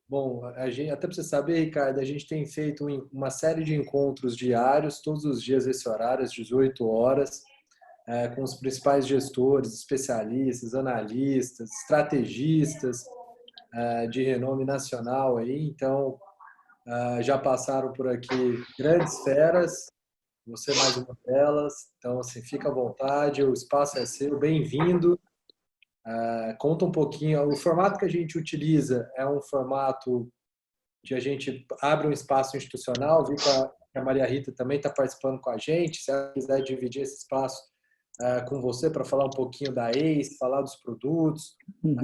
Bom, até para você saber, Ricardo, a gente tem feito uma série de encontros diários, todos os dias esse horário, às 18 horas, com os principais gestores, especialistas, analistas, estrategistas, de renome nacional aí. Então, já passaram por aqui grandes feras, você é mais uma delas. Então, assim, fica à vontade, o espaço é seu, bem-vindo. Conta um pouquinho, o formato que a gente utiliza é um formato que a gente abre um espaço institucional, vi que a Maria Rita também está participando com a gente, se ela quiser dividir esse espaço com você para falar um pouquinho da ACE, falar dos produtos, Uhum.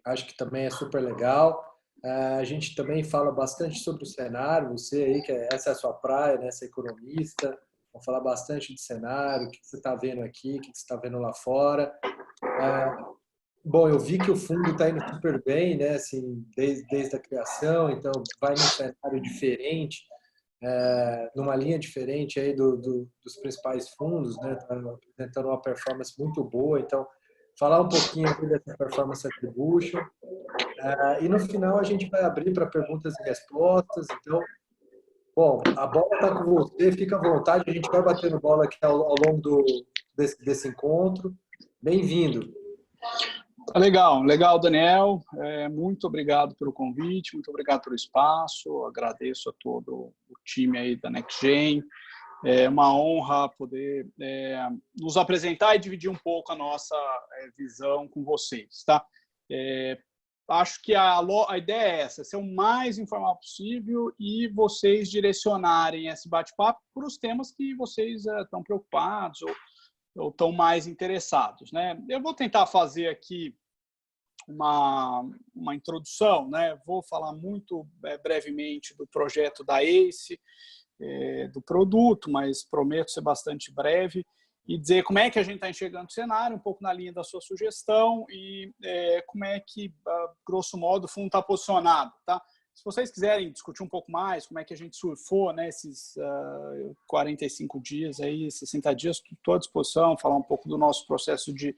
acho que também é super legal. A gente também fala bastante sobre o cenário, você aí, essa é a sua praia, né, você é economista, vamos falar bastante de cenário, o que você está vendo aqui, o que você está vendo lá fora. Bom, eu vi que o fundo está indo super bem, né? Assim, desde a criação, então vai num cenário diferente, numa linha diferente aí dos principais fundos, né? Tá apresentando uma performance muito boa. Então, falar um pouquinho aqui dessa performance attribution. E no final a gente vai abrir para perguntas e respostas. Então, bom, a bola está com você, fica à vontade. A gente vai batendo bola aqui ao longo desse encontro. Bem-vindo. Legal, legal, Daniel. Muito obrigado pelo convite, muito obrigado pelo espaço. Agradeço a todo o time aí da NextGen. É uma honra poder nos apresentar e dividir um pouco a nossa visão com vocês, tá? Acho que a ideia é essa, ser o mais informal possível e vocês direcionarem esse bate-papo para os temas que vocês estão preocupados ou estão mais interessados, né? Eu vou tentar fazer aqui uma introdução, né? Vou falar muito brevemente do projeto da ACE, do produto, mas prometo ser bastante breve e dizer como é que a gente está enxergando o cenário, um pouco na linha da sua sugestão e como é que, grosso modo, o fundo está posicionado, tá? Se vocês quiserem discutir um pouco mais, como é que a gente surfou, né, esses 45 dias, aí, 60 dias, estou à disposição, falar um pouco do nosso processo de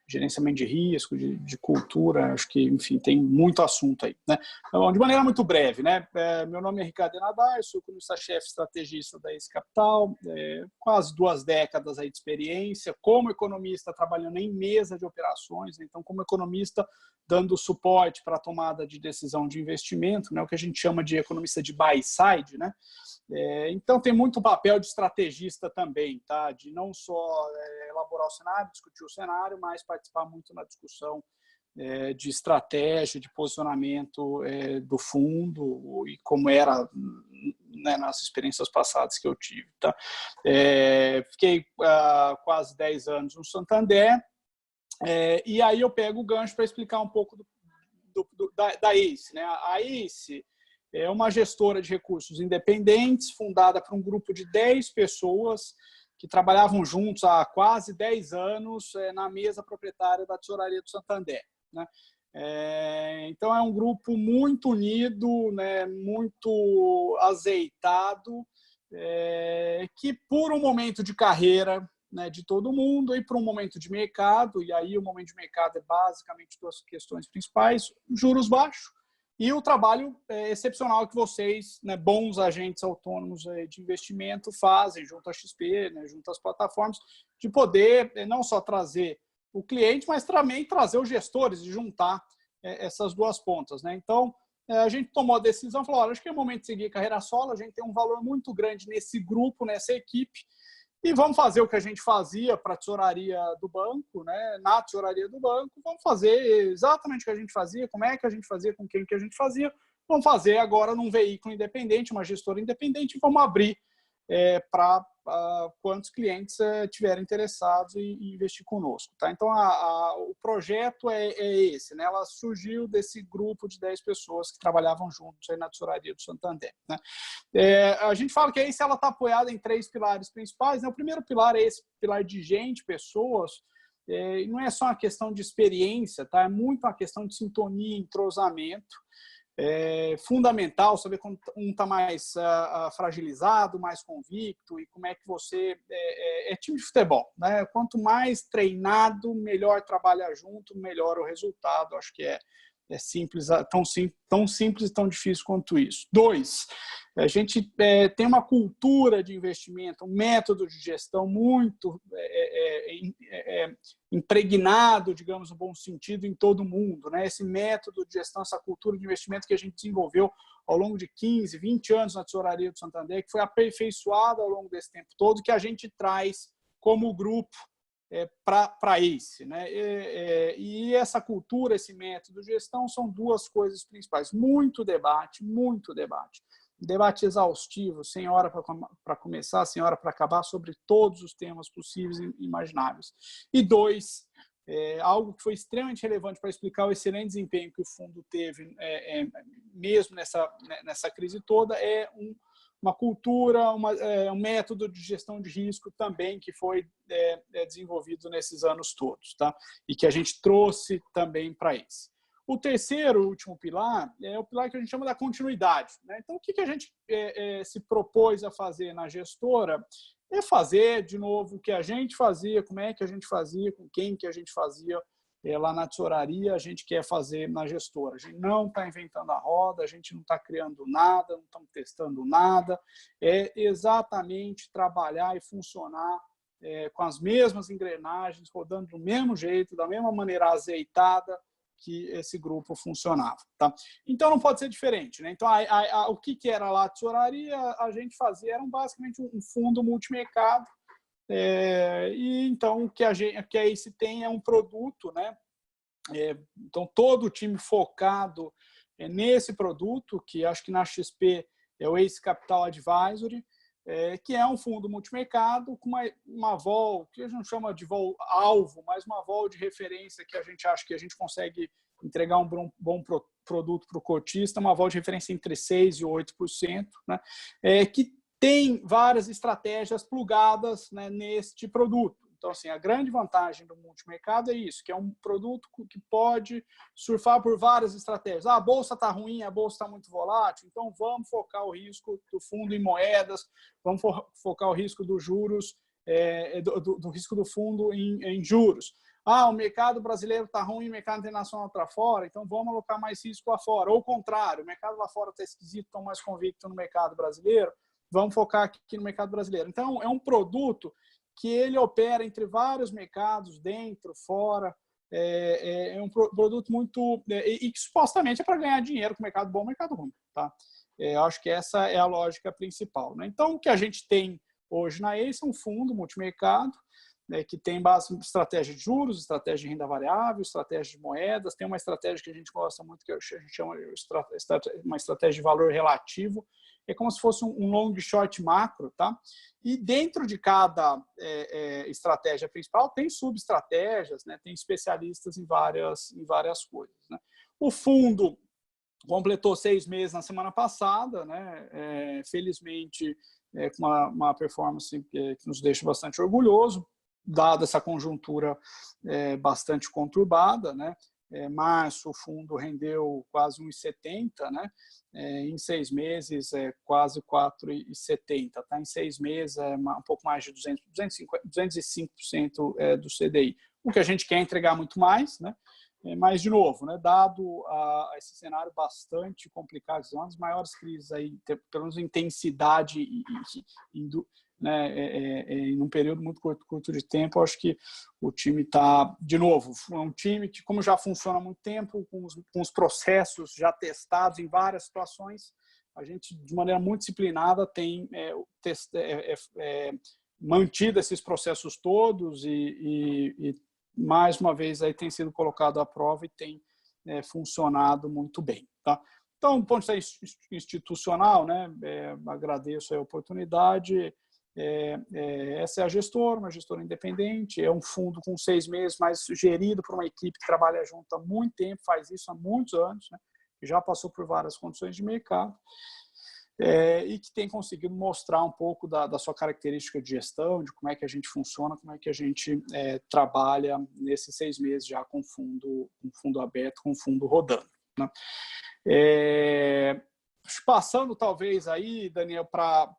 gerenciamento de risco, de cultura, acho que, enfim, tem muito assunto aí, né? Então, de maneira muito breve, né? Meu nome é Ricardo Enadar, sou economista-chefe estrategista da ACE Capital, quase 2 décadas aí de experiência, como economista trabalhando em mesa de operações, né? Então, como economista dando suporte para a tomada de decisão de investimento, né? O que a gente chama de economista de buy side, né? Então, tem muito papel de estrategista também, tá? De não só elaborar o cenário, discutir o cenário, mas participar muito na discussão de estratégia, de posicionamento do fundo e como era, né, nas experiências passadas que eu tive, tá? Fiquei quase 10 anos no Santander e aí eu pego o gancho para explicar um pouco da ACE, né? A ACE é uma gestora de recursos independentes, fundada por um grupo de 10 pessoas que trabalhavam juntos há quase 10 anos na mesa proprietária da Tesouraria do Santander, né? Então, é um grupo muito unido, né, muito azeitado, que por um momento de carreira, né, de todo mundo e por um momento de mercado, e aí o momento de mercado é basicamente 2 questões principais: juros baixos e o trabalho excepcional que vocês, né, bons agentes autônomos de investimento, fazem junto à XP, né, junto às plataformas, de poder não só trazer o cliente, mas também trazer os gestores e juntar essas 2 pontas, né? Então, a gente tomou a decisão, falou, olha, acho que é o momento de seguir carreira solo, a gente tem um valor muito grande nesse grupo, nessa equipe, e vamos fazer o que a gente fazia para a tesouraria do banco, né? Na tesouraria do banco, vamos fazer exatamente o que a gente fazia, como é que a gente fazia, com quem que a gente fazia, vamos fazer agora num veículo independente, uma gestora independente, e vamos abrir para quantos clientes tiverem interessados em investir conosco, tá? Então, o projeto é esse, né? Ela surgiu desse grupo de 10 pessoas que trabalhavam juntos aí na tesouraria do Santander, né? A gente fala que a ACE está apoiada em 3 pilares principais, né? O primeiro pilar é esse pilar de gente, pessoas, e não é só uma questão de experiência, tá? É muito uma questão de sintonia, entrosamento. É fundamental saber quando um está mais fragilizado, mais convicto, e como é que você... É time de futebol, né? Quanto mais treinado, melhor trabalha junto, melhor o resultado. Acho que simples, tão simples e tão difícil quanto isso. 2, a gente tem uma cultura de investimento, um método de gestão muito impregnado, digamos, no bom sentido, em todo mundo, né? Esse método de gestão, essa cultura de investimento que a gente desenvolveu ao longo de 15, 20 anos na Tesouraria do Santander, que foi aperfeiçoada ao longo desse tempo todo, que a gente traz como grupo para esse, né? E essa cultura, esse método de gestão são duas coisas principais. Muito debate, debate exaustivo, sem hora para começar, sem hora para acabar, sobre todos os temas possíveis e imagináveis. E 2, algo que foi extremamente relevante para explicar o excelente desempenho que o fundo teve, mesmo nessa crise toda, uma cultura, um método de gestão de risco também que foi desenvolvido nesses anos todos, tá? E que a gente trouxe também para esse. O terceiro, último pilar, é o pilar que a gente chama da continuidade, né? Então, o que a gente se propôs a fazer na gestora é fazer, de novo, o que a gente fazia, como é que a gente fazia, com quem que a gente fazia lá na tesouraria, a gente quer fazer na gestora. A gente não está inventando a roda, a gente não está criando nada, não estamos testando nada. É exatamente trabalhar e funcionar com as mesmas engrenagens, rodando do mesmo jeito, da mesma maneira azeitada que esse grupo funcionava, tá? Então não pode ser diferente, né? Então o que era lá a tesouraria, a gente fazia, era basicamente um fundo multimercado, e então o que a ACE tem é um produto, né? Então todo o time focado nesse produto, que acho que na XP é o ACE Capital Advisory, que é um fundo multimercado com uma vol, que a gente chama de vol alvo, mas uma vol de referência que a gente acha que a gente consegue entregar um bom produto para o cotista, uma vol de referência entre 6% e 8%, né? Que tem várias estratégias plugadas, né, neste produto. Então, assim, a grande vantagem do multimercado é isso, que é um produto que pode surfar por várias estratégias. A bolsa está ruim, a bolsa está muito volátil, então vamos focar o risco do fundo em moedas, vamos focar o risco dos juros, do risco do fundo em juros. O mercado brasileiro está ruim, o mercado internacional está fora, então vamos alocar mais risco lá fora. Ou o contrário, o mercado lá fora está esquisito, estão mais convicto no mercado brasileiro, vamos focar aqui no mercado brasileiro. Então, é um produto que ele opera entre vários mercados, dentro, fora. É um produto muito... e que supostamente é para ganhar dinheiro com mercado bom, mercado ruim. Tá? Eu acho que essa é a lógica principal, né? Então, o que a gente tem hoje na ACE é um fundo multimercado, né, que tem base em estratégia de juros, estratégia de renda variável, estratégia de moedas, tem uma estratégia que a gente gosta muito, que a gente chama de uma estratégia de valor relativo, é como se fosse um long short macro, tá? E dentro de cada estratégia principal tem subestratégias, né? Tem especialistas em várias coisas, né? O fundo completou 6 meses na semana passada, né? Felizmente, com uma performance que nos deixa bastante orgulhoso, dada essa conjuntura bastante conturbada, né? Março, o fundo rendeu quase 1,70, né? Em 6 meses, quase 4,70. Tá? Em 6 meses, um pouco mais de 205% do CDI. O que a gente quer entregar muito mais, né? Mas, de novo, né, dado esse cenário bastante complicado, são as maiores crises, aí, pelo menos intensidade em um período muito curto de tempo, acho que o time está, de novo, é um time que, como já funciona há muito tempo, com os processos já testados em várias situações, a gente, de maneira muito disciplinada, tem mantido esses processos todos e mais uma vez, aí tem sido colocado à prova e tem funcionado muito bem. Tá? Então, do ponto de vista institucional, né, agradeço a oportunidade. Essa é a gestora, uma gestora independente, é um fundo com 6 meses, mas gerido por uma equipe que trabalha junto há muito tempo, faz isso há muitos anos, né, já passou por várias condições de mercado, e que tem conseguido mostrar um pouco da sua característica de gestão, de como é que a gente funciona, como é que a gente trabalha nesses 6 meses já com fundo aberto, com fundo rodando. Né? Passando talvez aí, Daniel, para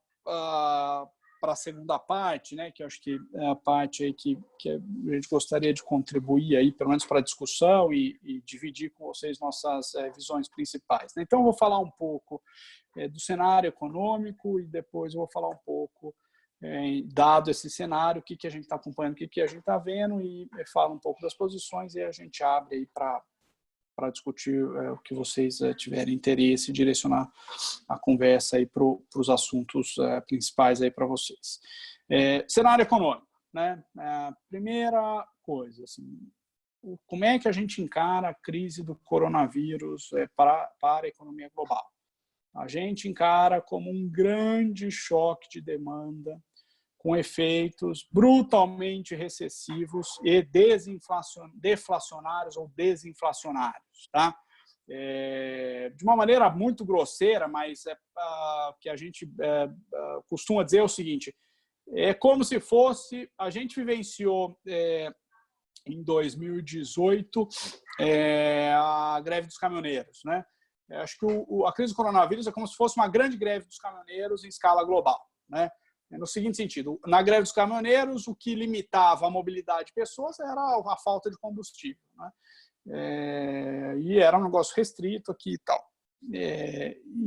a segunda parte, né, que eu acho que é a parte aí que a gente gostaria de contribuir aí, pelo menos para a discussão e dividir com vocês nossas visões principais, né? Então, eu vou falar um pouco do cenário econômico e depois eu vou falar um pouco, dado esse cenário, o que a gente está acompanhando, o que a gente está vendo, e fala um pouco das posições e a gente abre aí para discutir o que vocês tiverem interesse e direcionar a conversa aí para os assuntos principais aí para vocês. Cenário econômico, né? Primeira coisa, assim, como é que a gente encara a crise do coronavírus para a economia global? A gente encara como um grande choque de demanda com efeitos brutalmente recessivos e deflacionários ou desinflacionários, tá? De uma maneira muito grosseira, mas que a gente costuma dizer o seguinte: é como se fosse, a gente vivenciou em 2018 a greve dos caminhoneiros, né? Acho que a crise do coronavírus é como se fosse uma grande greve dos caminhoneiros em escala global, né? No seguinte sentido, na greve dos caminhoneiros, o que limitava a mobilidade de pessoas era a falta de combustível, né? E era um negócio restrito aqui e tal.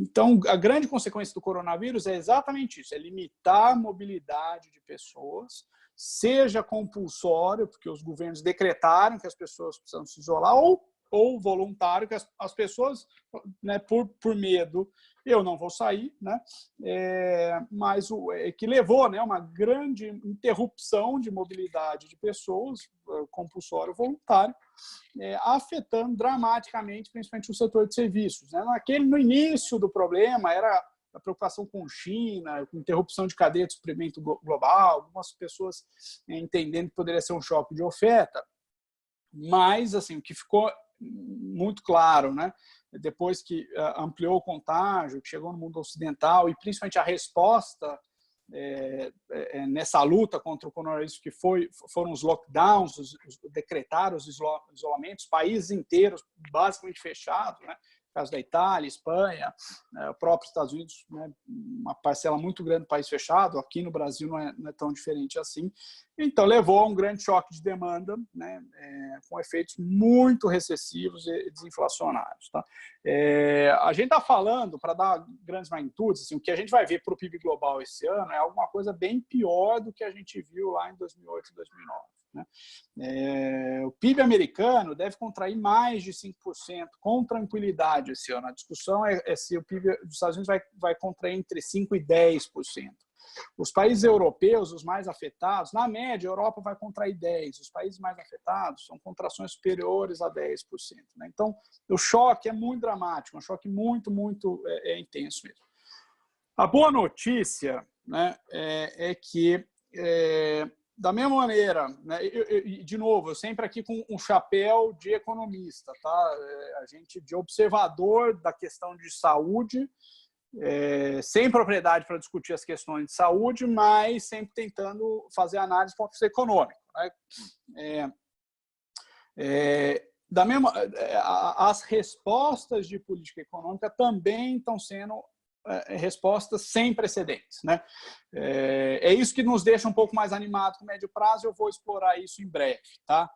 Então, a grande consequência do coronavírus é exatamente isso, é limitar a mobilidade de pessoas, seja compulsório, porque os governos decretaram que as pessoas precisam se isolar, ou voluntário, que as pessoas, né, por medo, eu não vou sair, né? Mas que levou, né, uma grande interrupção de mobilidade de pessoas, compulsório voluntário, afetando dramaticamente, principalmente o setor de serviços, né? No início do problema, era a preocupação com China, com interrupção de cadeia de suprimento global, algumas pessoas entendendo que poderia ser um choque de oferta, mas assim, o que ficou muito claro, né? Depois que ampliou o contágio, que chegou no mundo ocidental, e principalmente a resposta nessa luta contra o coronavírus, que foram os lockdowns, decretaram os isolamentos, países inteiros basicamente fechados, né? No caso da Itália, Espanha, o próprio Estados Unidos, né? Uma parcela muito grande do país fechado. Aqui no Brasil não é tão diferente assim. Então, levou a um grande choque de demanda, né? Com efeitos muito recessivos e desinflacionários, tá? A gente está falando, para dar grandes magnitudes, assim, o que a gente vai ver para o PIB global esse ano é alguma coisa bem pior do que a gente viu lá em 2008 e 2009. Né? O PIB americano deve contrair mais de 5% com tranquilidade esse ano. A discussão é se o PIB dos Estados Unidos vai contrair entre 5% e 10%. Os países europeus, os mais afetados, na média, a Europa vai contrair 10%. Os países mais afetados são contrações superiores a 10%. Né? Então, o choque é muito dramático, um choque muito, muito intenso mesmo. A boa notícia, né, é que, da mesma maneira, né, de novo, eu sempre aqui com um chapéu de economista, tá? A gente de observador da questão de saúde, sem propriedade para discutir as questões de saúde, mas sempre tentando fazer análise do ponto de vista econômico, né? As respostas de política econômica também estão sendo respostas sem precedentes, né? É isso que nos deixa um pouco mais animados com médio prazo. Eu vou explorar isso em breve, tá?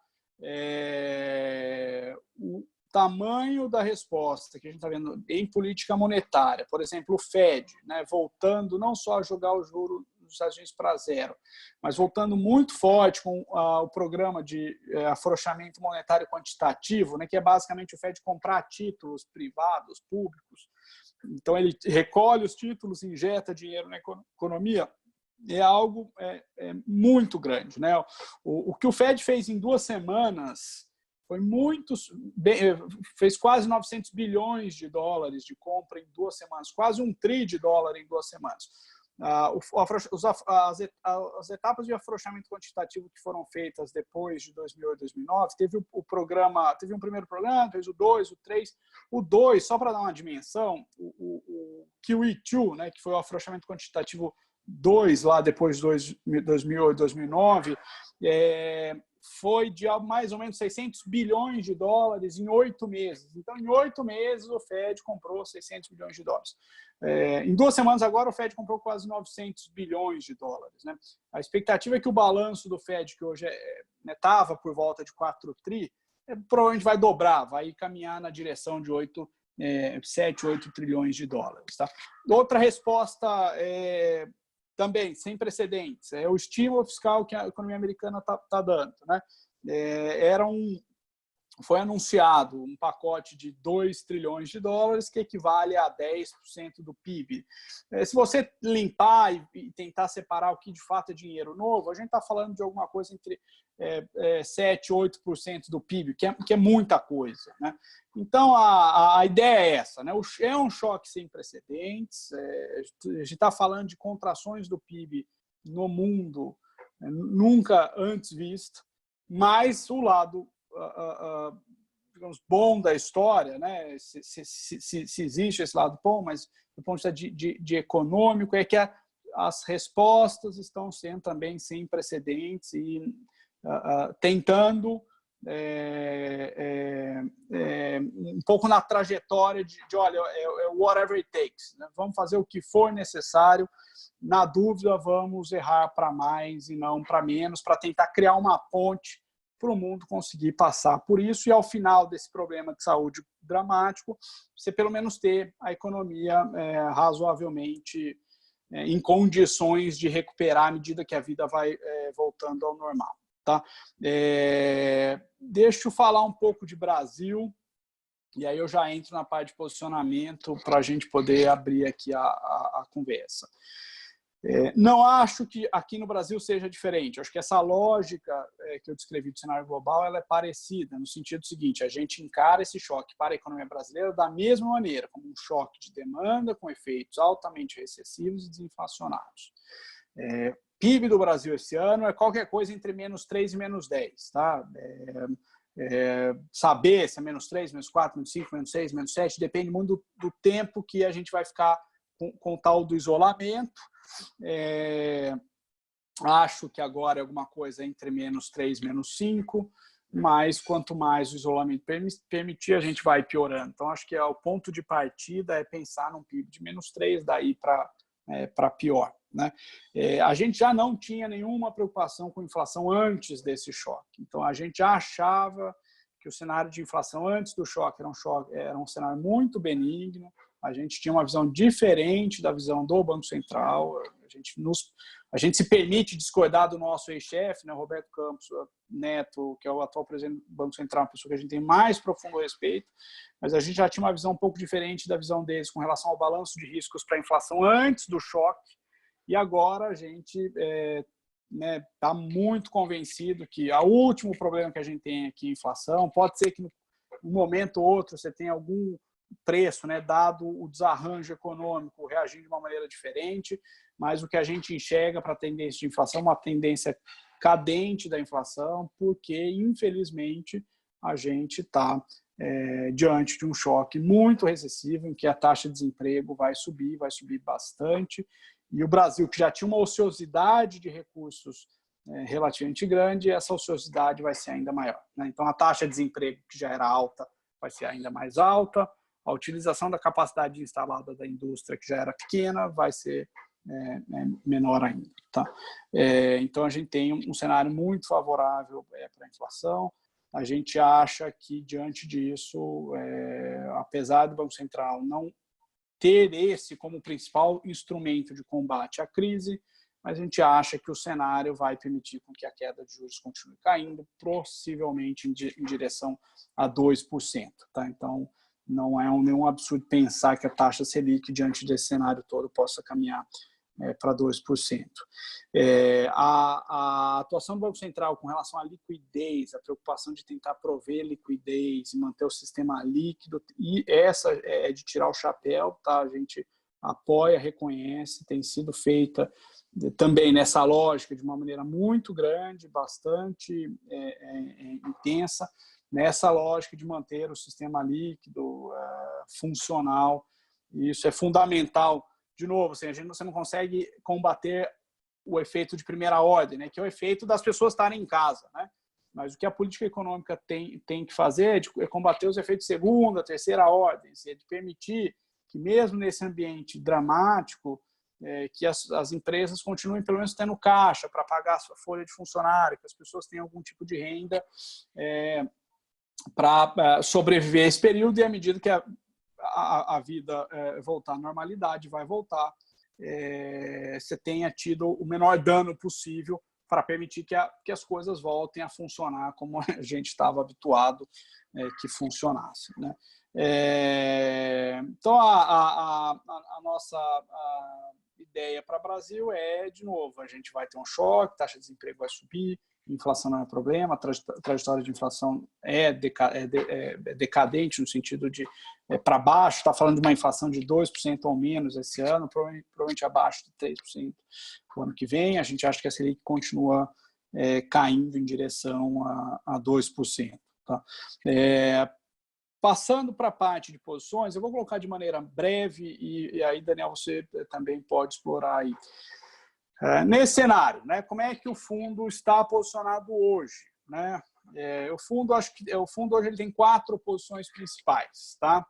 O tamanho da resposta que a gente está vendo em política monetária, por exemplo, o Fed, né, voltando não só a jogar o juro dos Estados Unidos para zero, mas voltando muito forte com o programa de afrouxamento monetário quantitativo, né, que é basicamente o Fed comprar títulos privados, públicos. Então, ele recolhe os títulos, injeta dinheiro na economia, é algo muito grande, né? O que o Fed fez em 2 semanas foi fez quase 900 bilhões de dólares de compra em 2 semanas, quase $1 trilhão em 2 semanas. As etapas de afrouxamento quantitativo que foram feitas depois de 2008 e 2009, teve um primeiro programa, fez o 2, o 3, o 2, só para dar uma dimensão, o QE2, né, que foi o afrouxamento quantitativo 2 lá depois de 2008 e 2009, foi de mais ou menos 600 bilhões de dólares em 8 meses. Então, em 8 meses, o Fed comprou 600 bilhões de dólares. Em 2 semanas agora, o Fed comprou quase 900 bilhões de dólares. Né? A expectativa é que o balanço do Fed, que hoje estava por volta de 4 tri, provavelmente vai dobrar, vai caminhar na direção de 7, 8 trilhões de dólares. Tá? Outra resposta também, sem precedentes, é o estímulo fiscal que a economia americana está dando. Né? Foi anunciado um pacote de 2 trilhões de dólares, que equivale a 10% do PIB. Se você limpar e tentar separar o que de fato é dinheiro novo, a gente está falando de alguma coisa entre 7% e 8% do PIB, que é muita coisa. Né? Então, a ideia é essa. Né? É um choque sem precedentes. A gente está falando de contrações do PIB no mundo nunca antes visto, mas o lado digamos, bom da história, né? Se existe esse lado bom, mas do ponto de vista de econômico, é que as respostas estão sendo também sem precedentes e tentando um pouco na trajetória de olha, whatever it takes, né? Vamos fazer o que for necessário, na dúvida vamos errar para mais e não para menos, para tentar criar uma ponte para o mundo conseguir passar por isso e, ao final desse problema de saúde dramático, você pelo menos ter a economia razoavelmente em condições de recuperar à medida que a vida vai voltando ao normal. Tá? Deixa eu falar um pouco de Brasil, e aí eu já entro na parte de posicionamento para a gente poder abrir aqui a conversa. Não acho que aqui no Brasil seja diferente. Acho que essa lógica que eu descrevi do cenário global ela é parecida, no sentido seguinte, a gente encara esse choque para a economia brasileira da mesma maneira, como um choque de demanda com efeitos altamente recessivos e desinflacionários. PIB do Brasil esse ano é qualquer coisa entre -3 e -10. Tá? Saber se é -3, -4, -5, -6, -7, depende muito do tempo que a gente vai ficar com o tal do isolamento. Acho que agora é alguma coisa entre -3 e -5, mas quanto mais o isolamento permitir, a gente vai piorando. Então, acho que o ponto de partida é pensar num PIB de -3, daí para pior. Né? A gente já não tinha nenhuma preocupação com inflação antes desse choque. Então, a gente já achava que o cenário de inflação antes do choque era um cenário muito benigno. A gente tinha uma visão diferente da visão do Banco Central. A gente se permite discordar do nosso ex-chefe, né, Roberto Campos Neto, que é o atual presidente do Banco Central, uma pessoa que a gente tem mais profundo respeito, mas a gente já tinha uma visão um pouco diferente da visão deles com relação ao balanço de riscos para a inflação antes do choque, e agora a gente está muito convencido que o último problema que a gente tem aqui é a inflação. Pode ser que num momento ou outro você tenha algum preço, né, dado o desarranjo econômico, reagindo de uma maneira diferente, mas o que a gente enxerga para a tendência de inflação é uma tendência cadente da inflação, porque, infelizmente, a gente está diante de um choque muito recessivo, em que a taxa de desemprego vai subir bastante, e o Brasil, que já tinha uma ociosidade de recursos relativamente grande, essa ociosidade vai ser ainda maior. Né? Então, a taxa de desemprego, que já era alta, vai ser ainda mais alta, a utilização da capacidade instalada da indústria, que já era pequena, vai ser menor ainda. Tá? Então, a gente tem um cenário muito favorável para a inflação. A gente acha que, diante disso, apesar do Banco Central não ter esse como principal instrumento de combate à crise, mas a gente acha que o cenário vai permitir com que a queda de juros continue caindo, possivelmente em direção a 2%. Tá? Então, não é nenhum absurdo pensar que a taxa Selic, diante desse cenário todo, possa caminhar para 2%. A atuação do Banco Central com relação à liquidez, a preocupação de tentar prover liquidez e manter o sistema líquido, e essa é de tirar o chapéu, tá? A gente apoia, reconhece, tem sido feita também nessa lógica de uma maneira muito grande, bastante intensa, nessa lógica de manter o sistema líquido funcional. Isso é fundamental. De novo, assim, você não consegue combater o efeito de primeira ordem, né, que é o efeito das pessoas estarem em casa. Né? Mas o que a política econômica tem que fazer é combater os efeitos de segunda, terceira ordem, é de permitir que, mesmo nesse ambiente dramático, que as empresas continuem, pelo menos, tendo caixa para pagar a sua folha de funcionário, que as pessoas tenham algum tipo de renda para sobreviver a esse período, e à medida que a vida voltar à normalidade, vai voltar, você tenha tido o menor dano possível para permitir que as coisas voltem a funcionar como a gente estava habituado que funcionasse, né? Então, a nossa ideia para o Brasil de novo, a gente vai ter um choque, taxa de desemprego vai subir, inflação não é problema, a trajetória de inflação é decadente no sentido de para baixo, está falando de uma inflação de 2% ou menos esse ano, provavelmente abaixo de 3% o ano que vem. A gente acha que a Selic continua caindo em direção a 2%. Tá? Passando para a parte de posições, eu vou colocar de maneira breve e aí, Daniel, você também pode explorar aí. Nesse cenário, né, como é que o fundo está posicionado hoje? Né? O fundo hoje ele tem 4 posições principais. Tá?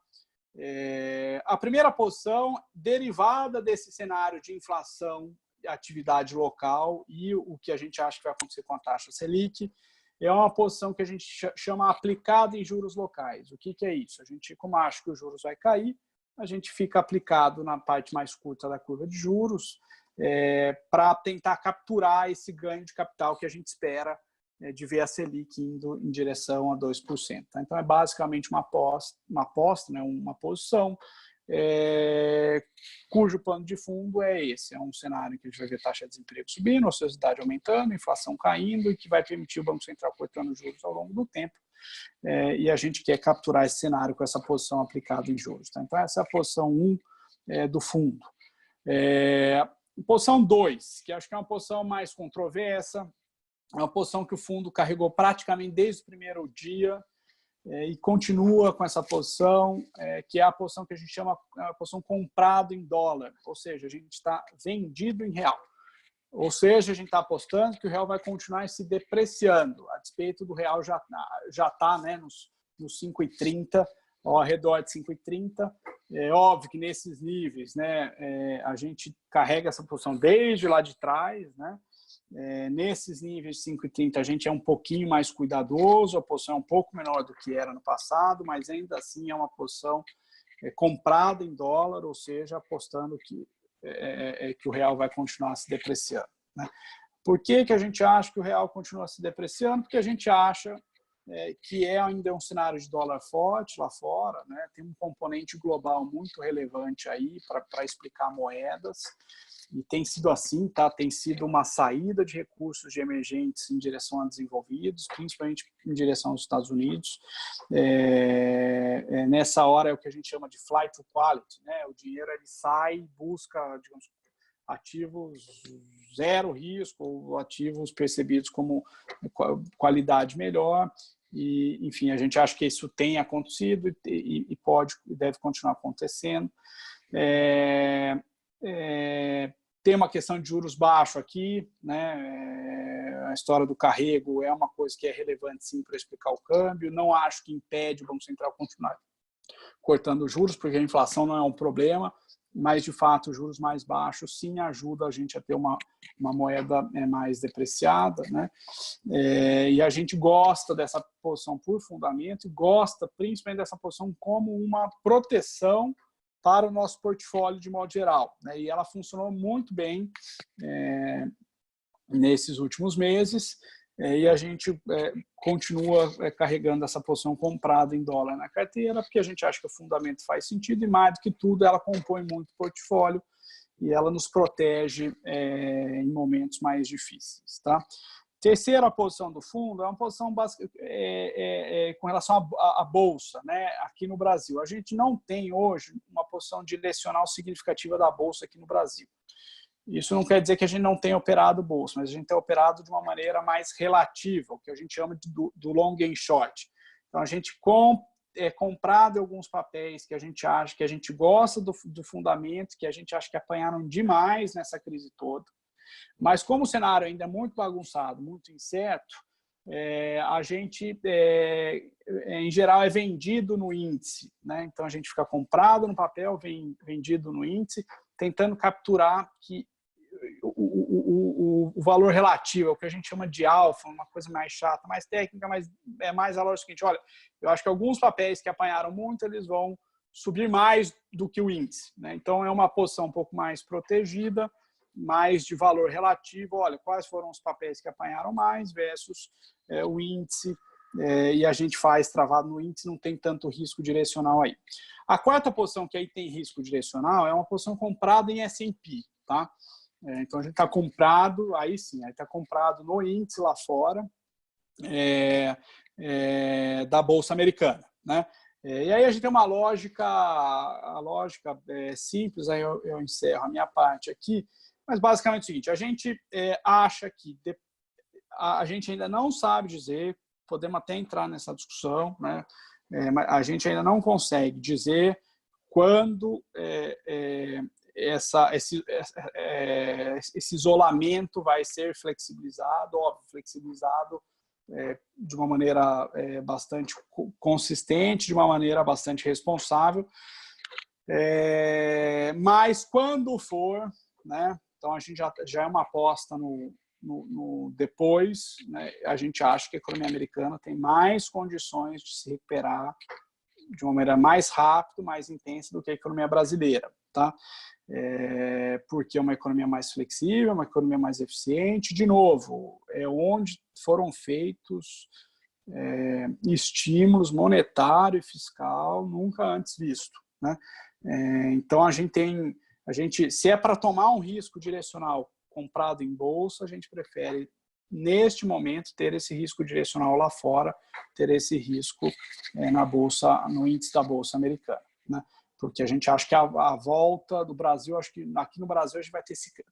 A primeira posição, derivada desse cenário de inflação, atividade local e o que a gente acha que vai acontecer com a taxa Selic, é uma posição que a gente chama aplicada em juros locais. O que é isso? A gente, como acha que os juros vai cair, a gente fica aplicado na parte mais curta da curva de juros para tentar capturar esse ganho de capital que a gente espera de ver a Selic indo em direção a 2%. Tá? Então, é basicamente uma aposta, né? Uma posição cujo plano de fundo é esse. É um cenário em que a gente vai ver taxa de desemprego subindo, ociosidade aumentando, inflação caindo e que vai permitir o Banco Central cortando juros ao longo do tempo. E a gente quer capturar esse cenário com essa posição aplicada em juros. Tá? Então, essa é a posição 1 do fundo. Posição 2, que acho que é uma posição mais controversa, é uma posição que o fundo carregou praticamente desde o primeiro dia e continua com essa posição, que é a posição que a gente chama a posição comprado em dólar, ou seja, a gente está vendido em real. Ou seja, a gente está apostando que o real vai continuar se depreciando, a despeito do real já está, né, nos 5,30, ao redor de 5,30. É óbvio que nesses níveis, né, a gente carrega essa posição desde lá de trás, né? Nesses níveis de 5,30 a gente é um pouquinho mais cuidadoso, a posição é um pouco menor do que era no passado, mas ainda assim é uma posição comprada em dólar, ou seja, apostando que o real vai continuar se depreciando. Né? Por que a gente acha que o real continua se depreciando? Porque a gente acha que ainda um cenário de dólar forte lá fora, né? Tem um componente global muito relevante aí para explicar moedas, e tem sido assim, tá? Tem sido uma saída de recursos de emergentes em direção a desenvolvidos, principalmente em direção aos Estados Unidos. Nessa hora é o que a gente chama de flight to quality, né? O dinheiro ele sai e busca, digamos, ativos zero risco ou ativos percebidos como qualidade melhor. E, enfim, a gente acha que isso tem acontecido e pode e deve continuar acontecendo. Tem uma questão de juros baixos aqui, né? A história do carrego é uma coisa que é relevante, sim, para explicar o câmbio. Não acho que impede o Banco Central continuar cortando juros, porque a inflação não é um problema, mas, de fato, os juros mais baixos, sim, ajudam a gente a ter uma moeda mais depreciada, né? E a gente gosta dessa posição por fundamento e gosta, principalmente, dessa posição como uma proteção para o nosso portfólio de modo geral, né? E ela funcionou muito bem nesses últimos meses, e a gente continua carregando essa posição comprada em dólar na carteira, porque a gente acha que o fundamento faz sentido e, mais do que tudo, ela compõe muito o portfólio e ela nos protege em momentos mais difíceis. Tá? Terceira posição do fundo é uma posição com relação à Bolsa, né? Aqui no Brasil. A gente não tem hoje uma posição direcional significativa da Bolsa aqui no Brasil. Isso não quer dizer que a gente não tenha operado bolsa, mas a gente tem operado de uma maneira mais relativa, o que a gente chama do long and short. Então, a gente comprado alguns papéis que a gente acha, que a gente gosta do fundamento, que a gente acha que apanharam demais nessa crise toda. Mas como o cenário ainda é muito bagunçado, muito incerto, a gente, em geral, é vendido no índice, né? Então, a gente fica comprado no papel, vendido no índice, tentando capturar o valor relativo, o que a gente chama de alfa, uma coisa mais chata, mais técnica, mas é mais a lógica seguinte: olha, eu acho que alguns papéis que apanharam muito, eles vão subir mais do que o índice, né? Então, é uma posição um pouco mais protegida, mais de valor relativo. Olha, quais foram os papéis que apanharam mais versus o índice, e a gente faz travado no índice, não tem tanto risco direcional aí. A quarta posição que aí tem risco direcional é uma posição comprada em S&P, tá? Então, a gente está comprado, aí sim, aí está comprado no índice lá fora, da Bolsa Americana, né? E aí a gente tem uma lógica, a lógica simples, aí eu encerro a minha parte aqui, mas basicamente é o seguinte: a gente acha que a gente ainda não sabe dizer, podemos até entrar nessa discussão, né? Mas a gente ainda não consegue dizer quando esse isolamento vai ser flexibilizado, óbvio, flexibilizado de uma maneira bastante consistente, de uma maneira bastante responsável. Mas quando for, né? Então a gente já é uma aposta no depois, né? A gente acha que a economia americana tem mais condições de se recuperar de uma maneira mais rápida, mais intensa do que a economia brasileira, tá? Porque é uma economia mais flexível, uma economia mais eficiente. De novo, é onde foram feitos estímulos monetário e fiscal nunca antes visto, né? Então a gente, se é para tomar um risco direcional comprado em bolsa, a gente prefere neste momento ter esse risco direcional lá fora, ter esse risco na bolsa, no índice da bolsa americana, né? Porque a gente acha que a volta do Brasil, acho que aqui no Brasil a gente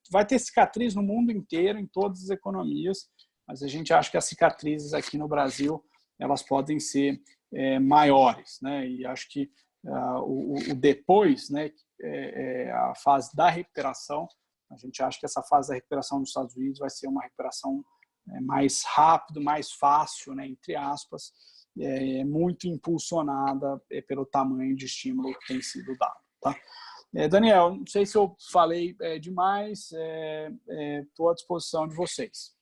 vai ter cicatriz no mundo inteiro, em todas as economias, mas a gente acha que as cicatrizes aqui no Brasil elas podem ser maiores, né? E acho que o depois, né, a fase da recuperação, a gente acha que essa fase da recuperação nos Estados Unidos vai ser uma recuperação mais rápida, mais fácil, né, entre aspas, muito impulsionada pelo tamanho de estímulo que tem sido dado, tá? Daniel, não sei se eu falei demais, estou à disposição de vocês.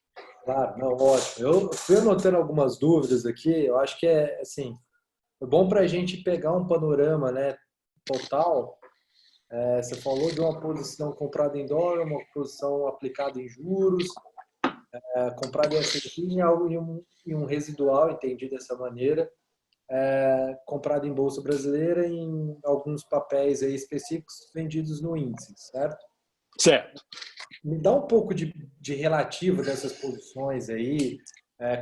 Claro, não, ótimo. Eu fui anotando algumas dúvidas aqui, eu acho que assim, é bom para a gente pegar um panorama, né, total. Você falou de uma posição comprada em dólar, uma posição aplicada em juros, comprada em S&P e um residual, entendido dessa maneira, comprado em bolsa brasileira em alguns papéis aí específicos vendidos no índice, certo? Certo. Me dá um pouco de relativo dessas posições aí,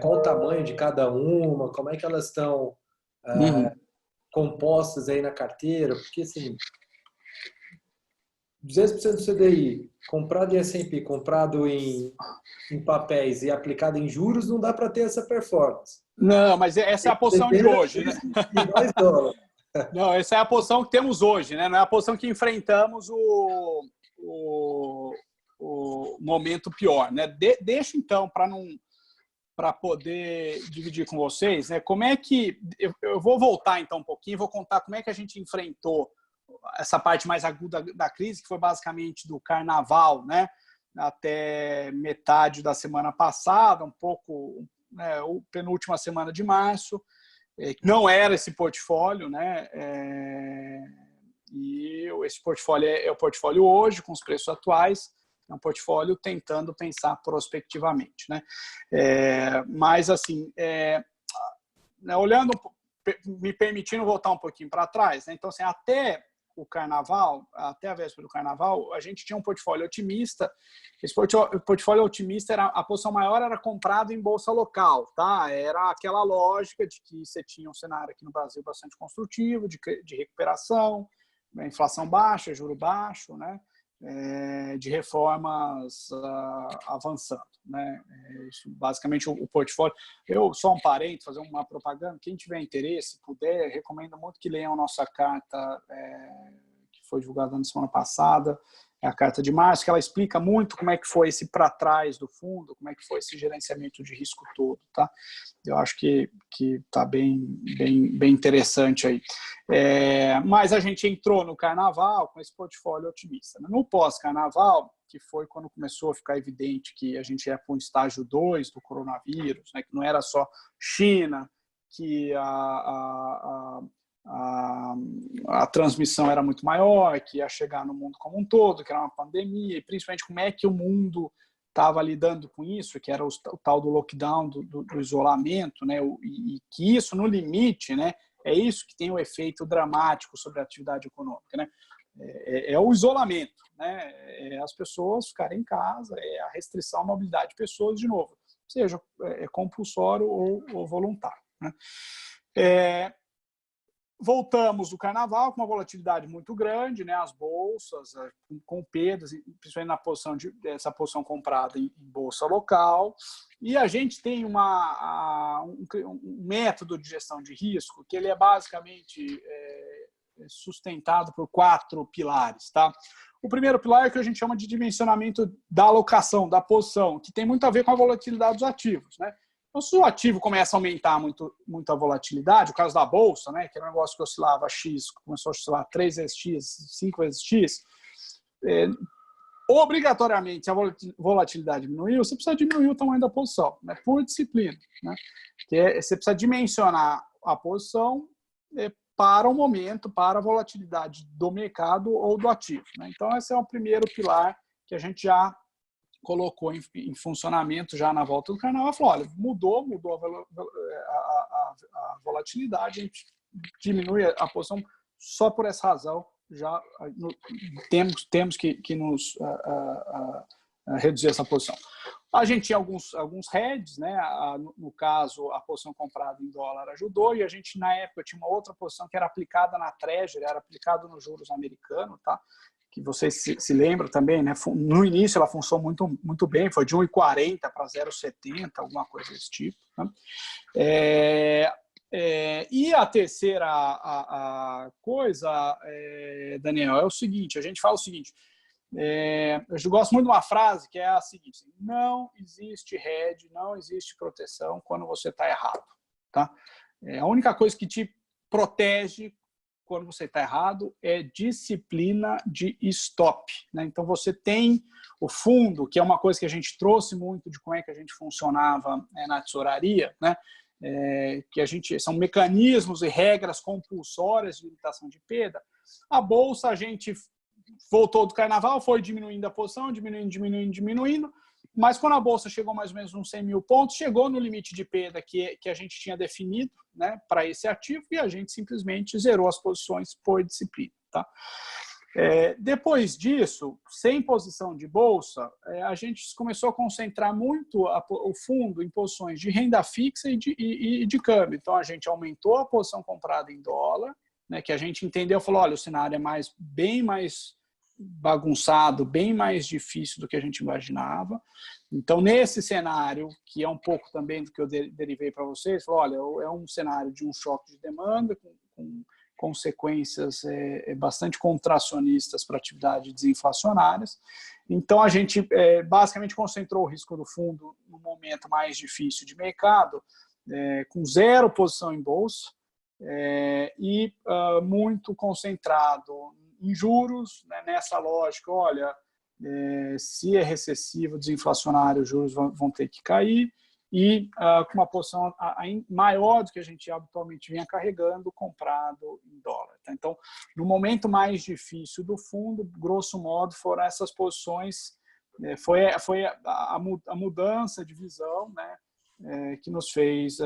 qual o tamanho de cada uma, como é que elas estão compostas aí na carteira, porque assim, 200% do CDI, comprado em S&P, comprado em papéis e aplicado em juros, não dá para ter essa performance. Não, mas essa é a posição de hoje, né? E mais dólar. Não, essa é a posição que temos hoje, né? Não é a posição que enfrentamos o momento pior, né? Deixa então para poder dividir com vocês, né? Como é que eu vou voltar então um pouquinho, vou contar como é que a gente enfrentou essa parte mais aguda da crise, que foi basicamente do carnaval, né? Até metade da semana passada, um pouco, né? O penúltima semana de março. Não era esse portfólio, né? E esse portfólio é o portfólio hoje, com os preços atuais, é um portfólio tentando pensar prospectivamente, né? Mas, assim, né, olhando, me permitindo voltar um pouquinho para trás, né? Então, assim, até o carnaval, até a véspera do carnaval, a gente tinha um portfólio otimista. Esse portfólio otimista, a posição maior era comprado em bolsa local, tá? Era aquela lógica de que você tinha um cenário aqui no Brasil bastante construtivo, de recuperação, né, inflação baixa, juro baixo, né? De reformas avançando, né? Isso, basicamente o portfólio. Eu só um parênteses, fazer uma propaganda. Quem tiver interesse, puder, recomendo muito que leiam a nossa carta que foi divulgada na semana passada. é a carta de março, que ela explica muito como é que foi esse para trás do fundo, como é que foi esse gerenciamento de risco todo, tá? Eu acho que tá bem interessante aí. Mas a gente entrou no carnaval com esse portfólio otimista. No pós-carnaval, que foi quando começou a ficar evidente que a gente ia para um estágio 2 do coronavírus, né, que não era só China, que a transmissão era muito maior, que ia chegar no mundo como um todo, que era uma pandemia, e principalmente como é que o mundo estava lidando com isso, que era o tal do lockdown, do isolamento, né? E que isso, no limite, né, é isso que tem o efeito dramático sobre a atividade econômica, né? É o isolamento, né? É as pessoas ficarem em casa, é a restrição à mobilidade de pessoas, de novo, seja compulsório ou voluntário, né? Voltamos do carnaval com uma volatilidade muito grande, né? As bolsas com perdas, principalmente na posição essa posição comprada em bolsa local. E a gente tem um método de gestão de risco que ele é basicamente sustentado por 4 pilares, tá? O primeiro pilar é o que a gente chama de dimensionamento da alocação, da posição, que tem muito a ver com a volatilidade dos ativos, né? Então, se o ativo começa a aumentar muito a volatilidade, o caso da Bolsa, né, que era um negócio que oscilava X, começou a oscilar 3 vezes X, 5 vezes X, obrigatoriamente, se a volatilidade diminuiu, você precisa diminuir o tamanho da posição, né, por disciplina. Né, você precisa dimensionar a posição para o momento, para a volatilidade do mercado ou do ativo. Né. Então, esse é o primeiro pilar que a gente já colocou em funcionamento já na volta do carnaval, falou, olha, mudou a volatilidade, a gente diminui a posição só por essa razão, já temos que nos reduzir essa posição. A gente tinha alguns hedges, né? No caso, a posição comprada em dólar ajudou, e a gente, na época, tinha uma outra posição que era aplicada na Treasury, era aplicada nos juros americanos, tá? Que vocês se lembram também, né? No início ela funcionou muito bem, foi de 1,40 para 0,70, alguma coisa desse tipo. Né? E a terceira coisa, Daniel, é o seguinte, a gente fala o seguinte, eu gosto muito de uma frase que é a seguinte, não existe hedge, não existe proteção quando você está errado. Tá? A única coisa que te protege quando você está errado é disciplina de stop. Né? Então, você tem o fundo, que é uma coisa que a gente trouxe muito de como é que a gente funcionava na tesouraria, né? São mecanismos e regras compulsórias de limitação de perda. A bolsa, a gente voltou do carnaval, foi diminuindo a posição, diminuindo, mas quando a bolsa chegou mais ou menos uns 100 mil pontos, chegou no limite de perda que a gente tinha definido, né, para esse ativo, e a gente simplesmente zerou as posições por disciplina. Tá? Depois disso, sem posição de bolsa, a gente começou a concentrar muito o fundo em posições de renda fixa e de câmbio. Então, a gente aumentou a posição comprada em dólar, né, que a gente entendeu, falou, olha, o cenário é bem mais bagunçado, bem mais difícil do que a gente imaginava. Então, nesse cenário, que é um pouco também do que eu derivei para vocês, falou, olha, é um cenário de um choque de demanda com consequências bastante contracionistas para atividades desinflacionárias. Então, a gente basicamente concentrou o risco do fundo no momento mais difícil de mercado, com 0 posição em bolsa e muito concentrado em juros, né, nessa lógica, olha, se é recessivo, desinflacionário, os juros vão ter que cair, e com uma posição maior do que a gente habitualmente vinha carregando, comprado em dólar. Tá? Então, no momento mais difícil do fundo, grosso modo, foram essas posições, foi a mudança de visão, né, que nos fez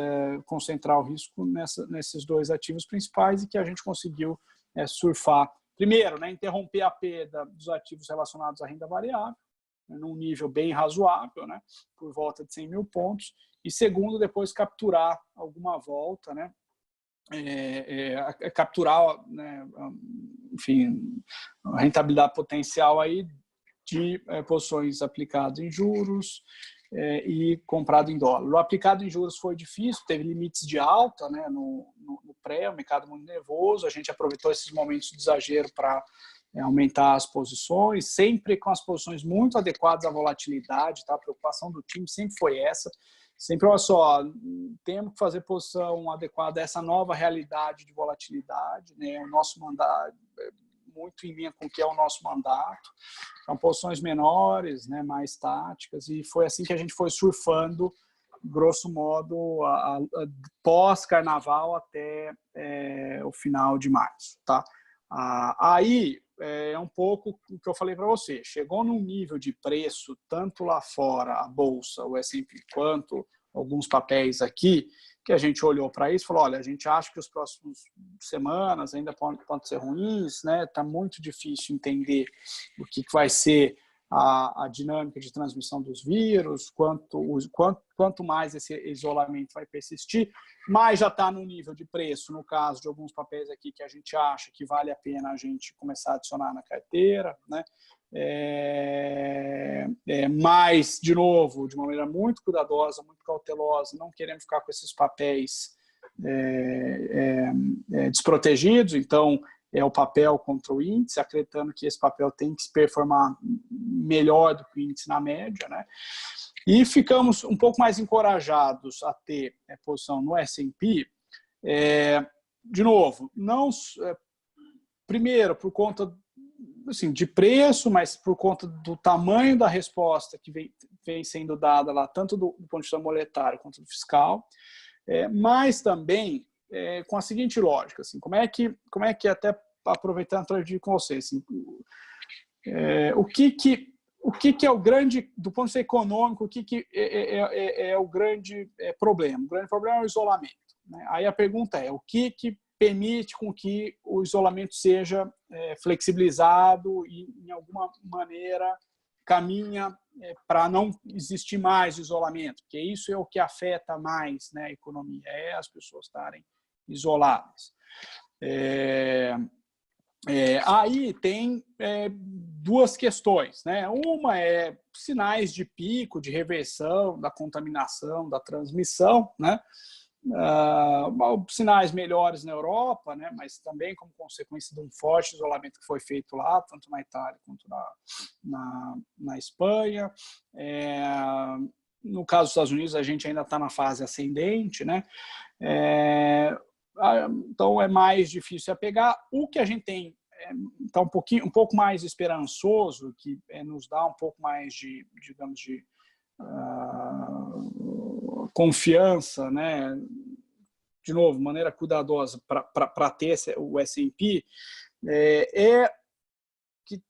concentrar o risco nesses 2 ativos principais e que a gente conseguiu surfar. Primeiro, né, interromper a perda dos ativos relacionados à renda variável, num nível bem razoável, né, por volta de 100 mil pontos. E segundo, depois capturar alguma volta, né, capturar, né, enfim, a rentabilidade potencial aí de posições aplicadas em juros e comprado em dólar. O aplicado em juros foi difícil, teve limites de alta, né, no pré, o mercado muito nervoso, a gente aproveitou esses momentos de exagero para aumentar as posições, sempre com as posições muito adequadas à volatilidade, tá? A preocupação do time sempre foi essa. Sempre, olha só, temos que fazer posição adequada a essa nova realidade de volatilidade, né? O nosso mandato, muito em linha com o que é o nosso mandato. São posições menores, né? Mais táticas, e foi assim que a gente foi surfando, grosso modo, pós-carnaval até o final de março, tá? Aí é um pouco o que eu falei para você. Chegou num nível de preço, tanto lá fora, a Bolsa, o S&P, quanto alguns papéis aqui, que a gente olhou para isso e falou, olha, a gente acha que os próximos semanas ainda podem ser ruins, né? Está muito difícil entender o que vai ser a dinâmica de transmissão dos vírus, quanto mais esse isolamento vai persistir, mas já está no nível de preço, no caso de alguns papéis aqui que a gente acha que vale a pena a gente começar a adicionar na carteira, né? Mas, de novo, de uma maneira muito cuidadosa, muito cautelosa, não queremos ficar com esses papéis desprotegidos, então é o papel contra o índice, acreditando que esse papel tem que se performar melhor do que o índice na média, né? E ficamos um pouco mais encorajados a ter posição no S&P, de novo, não primeiro por conta assim, de preço, mas por conta do tamanho da resposta que vem sendo dada lá, tanto do ponto de vista monetário quanto do fiscal, mas também com a seguinte lógica, assim, como é que até aproveitando para dividir com você, assim, o que é o grande, do ponto de vista econômico, o que é o grande problema? O grande problema é o isolamento, né? Aí a pergunta é, o que permite com que o isolamento seja flexibilizado e, em alguma maneira, caminha para não existir mais isolamento, porque isso é o que afeta mais, né, a economia, as pessoas estarem isoladas. Aí tem duas questões, né? Uma é sinais de pico, de reversão da contaminação, da transmissão, né? Sinais melhores na Europa, né? Mas também como consequência de um forte isolamento que foi feito lá, tanto na Itália quanto na Espanha. No caso dos Estados Unidos, a gente ainda está na fase ascendente, né? Então é mais difícil a pegar. O que a gente tem está um pouco mais esperançoso, que nos dá um pouco mais de, digamos, de confiança, né? De novo, maneira cuidadosa para ter o S&P, que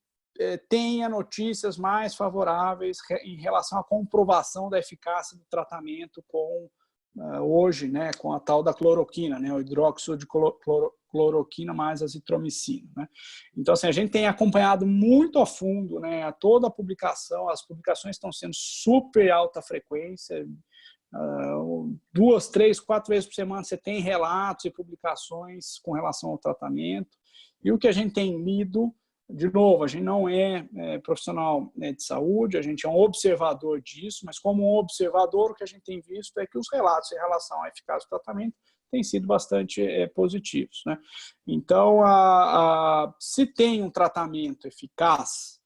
tenha notícias mais favoráveis em relação à comprovação da eficácia do tratamento com hoje, né, com a tal da cloroquina, né, o hidróxido de cloroquina mais azitromicina, né? Então, assim, a gente tem acompanhado muito a fundo, né, toda a publicação, as publicações estão sendo super alta frequência, 2, 3, 4 vezes por semana você tem relatos e publicações com relação ao tratamento. E o que a gente tem lido, de novo, a gente não é profissional de saúde, a gente é um observador disso, mas como um observador, o que a gente tem visto é que os relatos em relação à eficácia do tratamento têm sido bastante positivos, né? Então, se tem um tratamento eficaz,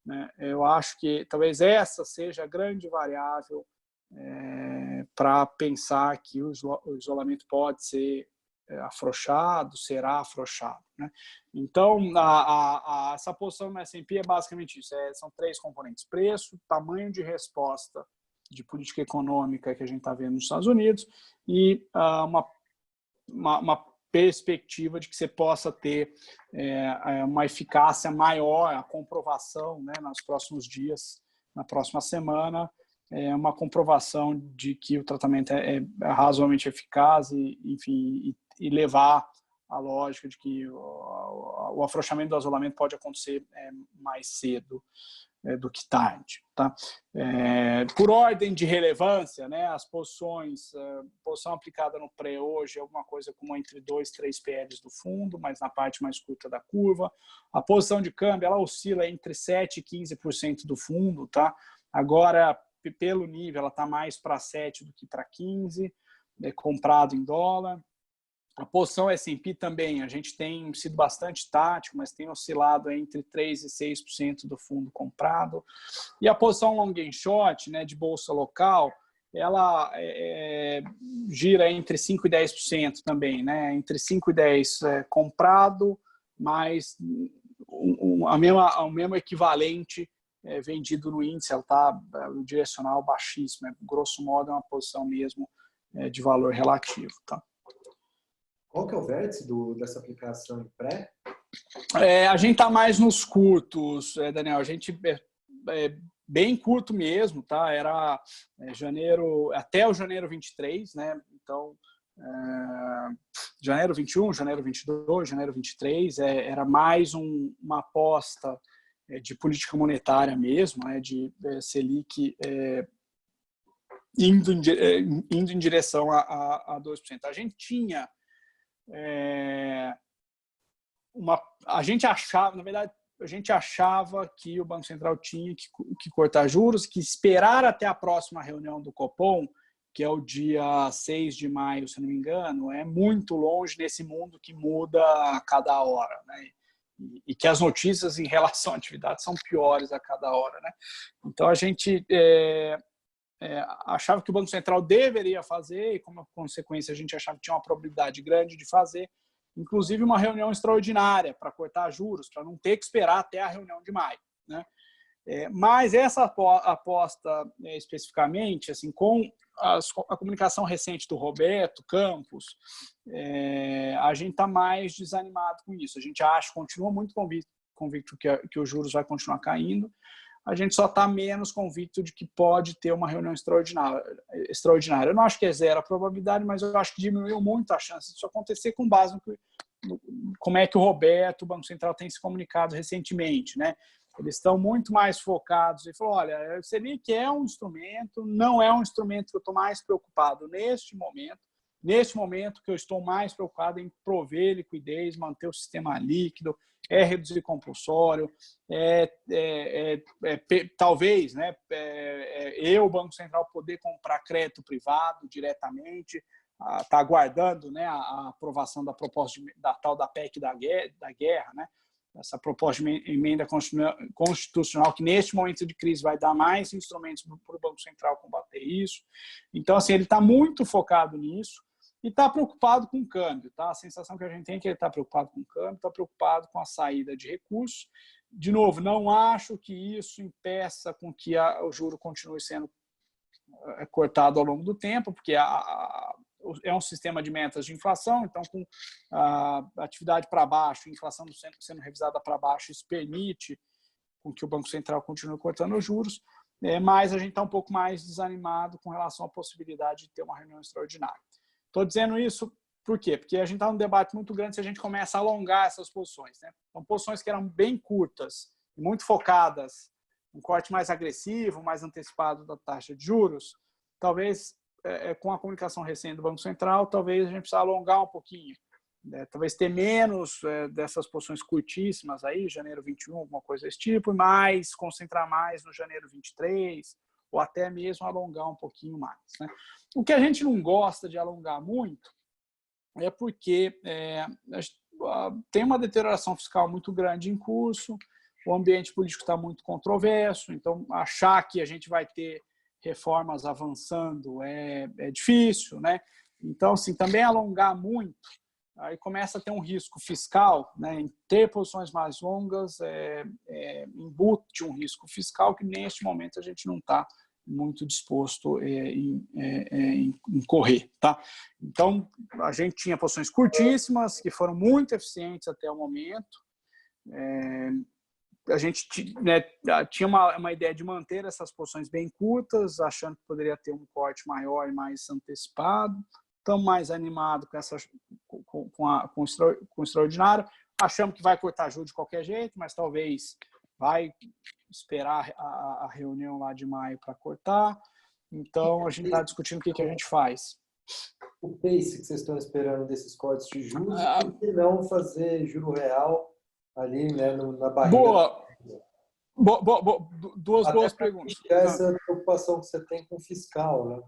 né, eu acho que talvez essa seja a grande variável para pensar que o isolamento pode ser afrouxado, será afrouxado, né? Então, essa posição no S&P é basicamente isso, são 3 componentes: preço, tamanho de resposta de política econômica que a gente está vendo nos Estados Unidos e uma perspectiva de que você possa ter uma eficácia maior, a comprovação, né, nos próximos dias, na próxima semana, uma comprovação de que o tratamento é razoavelmente eficaz e levar a lógica de que o afrouxamento do isolamento pode acontecer mais cedo do que tarde, tá? Por ordem de relevância, né, as posições, posição aplicada no pré hoje é alguma coisa como entre 2 e 3 PLs do fundo, mas na parte mais curta da curva. A posição de câmbio, ela oscila entre 7% e 15% do fundo, tá? Agora, pelo nível, ela está mais para 7 do que para 15, comprado em dólar. A posição S&P também, a gente tem sido bastante tático, mas tem oscilado entre 3% e 6% do fundo comprado. E a posição long and short, né, de bolsa local, ela gira entre 5% e 10% também, né? Entre 5% e 10% comprado, mas o mesmo equivalente vendido no índice, ela está o direcional baixíssimo, grosso modo é uma posição mesmo de valor relativo, tá? Qual que é o vértice dessa aplicação em pré? A gente está mais nos curtos, Daniel. A gente bem curto mesmo, tá? Era janeiro, até o janeiro 23, né? Então, janeiro 21, janeiro 22, janeiro 23, era mais uma aposta de política monetária mesmo, né? De Selic indo em direção a 2%. A gente tinha a gente achava, na verdade, a gente achava que o Banco Central tinha que cortar juros, que esperar até a próxima reunião do Copom, que é o dia 6 de maio, se não me engano, é muito longe nesse mundo que muda a cada hora, né? E que as notícias em relação à atividade são piores a cada hora, né? Então, a gente achava que o Banco Central deveria fazer, e como consequência a gente achava que tinha uma probabilidade grande de fazer, inclusive uma reunião extraordinária para cortar juros, para não ter que esperar até a reunião de maio, né? Mas essa aposta especificamente, assim, com a comunicação recente do Roberto Campos, a gente está mais desanimado com isso. A gente continua muito convicto que os juros vai continuar caindo. A gente só está menos convicto de que pode ter uma reunião extraordinária. Eu não acho que é zero a probabilidade, mas eu acho que diminuiu muito a chance disso acontecer com base no como é que o Roberto, o Banco Central, tem se comunicado recentemente, né? Eles estão muito mais focados e falam, olha, o Selic é um instrumento, não é um instrumento que eu estou mais preocupado neste momento que eu estou mais preocupado em prover liquidez, manter o sistema líquido, reduzir compulsório, talvez, né, o Banco Central poder comprar crédito privado diretamente, está aguardando, né, a aprovação da proposta da tal da PEC da guerra, né, essa proposta de emenda constitucional que neste momento de crise vai dar mais instrumentos para o Banco Central combater isso. Então, assim, ele está muito focado nisso. E está preocupado com o câmbio, tá? A sensação que a gente tem é que ele está preocupado com o câmbio, está preocupado com a saída de recursos. De novo, não acho que isso impeça com que o juro continue sendo cortado ao longo do tempo, porque é um sistema de metas de inflação, então com a atividade para baixo, a inflação sendo revisada para baixo, isso permite com que o Banco Central continue cortando os juros, mas a gente está um pouco mais desanimado com relação à possibilidade de ter uma reunião extraordinária. Estou dizendo isso por quê? Porque a gente está num debate muito grande se a gente começa a alongar essas posições, né? São posições que eram bem curtas, muito focadas, um corte mais agressivo, mais antecipado da taxa de juros. Talvez, com a comunicação recente do Banco Central, talvez a gente precisa alongar um pouquinho. Talvez ter menos dessas posições curtíssimas aí, janeiro 21, alguma coisa desse tipo, e concentrar mais no janeiro 23, ou até mesmo alongar um pouquinho mais, né? O que a gente não gosta de alongar muito é porque tem uma deterioração fiscal muito grande em curso, o ambiente político está muito controverso, então achar que a gente vai ter reformas avançando é difícil, né? Então, assim, também alongar muito, aí começa a ter um risco fiscal, né? Em ter posições mais longas, embute um risco fiscal que neste momento a gente não está muito disposto em correr, tá? Então, a gente tinha posições curtíssimas, que foram muito eficientes até o momento. A gente tinha uma ideia de manter essas posições bem curtas, achando que poderia ter um corte maior e mais antecipado. Estamos mais animados com o extraordinário. Achamos que vai cortar juros de qualquer jeito, mas talvez vai esperar a reunião lá de maio para cortar. Então, a gente está discutindo o que a gente faz. O pace que vocês estão esperando desses cortes de juros e por que não fazer juro real ali, né, na barriga? Duas boas perguntas. Essa preocupação que você tem com o fiscal, né?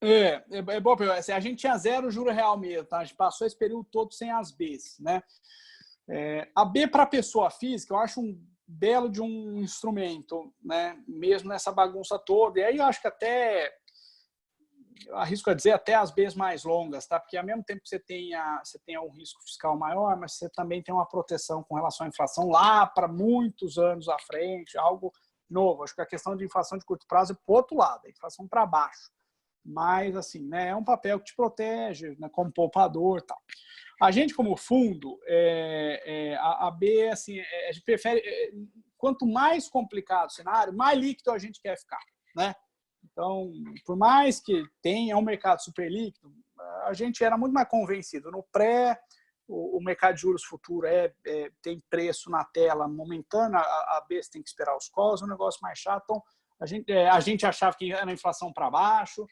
É bom, assim, a gente tinha zero juro real mesmo, tá? A gente passou esse período todo sem as Bs, né? A B para pessoa física, eu acho um belo de um instrumento, né? Mesmo nessa bagunça toda. E aí eu acho que até, eu arrisco a dizer, até as Bs mais longas, tá? Porque ao mesmo tempo que você tenha um risco fiscal maior, mas você também tem uma proteção com relação à inflação lá para muitos anos à frente, algo novo. Acho que a questão de inflação de curto prazo é para o outro lado, a inflação para baixo. Mas, assim, né, é um papel que te protege, né, como poupador e tal. A gente, como fundo, a B, assim, a gente prefere... quanto mais complicado o cenário, mais líquido a gente quer ficar, né? Então, por mais que tenha um mercado super líquido, a gente era muito mais convencido. No pré, o mercado de juros futuro tem preço na tela momentâneo, a B tem que esperar os calls, é um negócio mais chato. Então, a gente achava que era a inflação para baixo,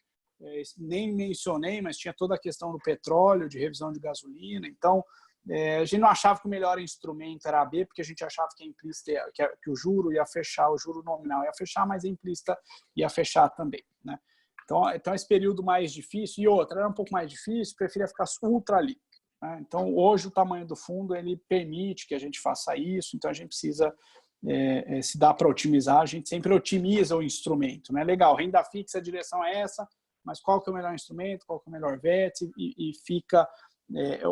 nem mencionei, mas tinha toda a questão do petróleo, de revisão de gasolina. Então, a gente não achava que o melhor instrumento era a B, porque a gente achava que a implícita, que o juro ia fechar, o juro nominal ia fechar, mas a implícita ia fechar também, né? Então esse período mais difícil, e outra, era um pouco mais difícil, preferia ficar ultra líquido, né? Então, hoje, o tamanho do fundo, ele permite que a gente faça isso, então a gente precisa, se dá para otimizar, a gente sempre otimiza o instrumento, né? Legal, renda fixa, a direção é essa, mas qual que é o melhor instrumento, qual que é o melhor VET, e fica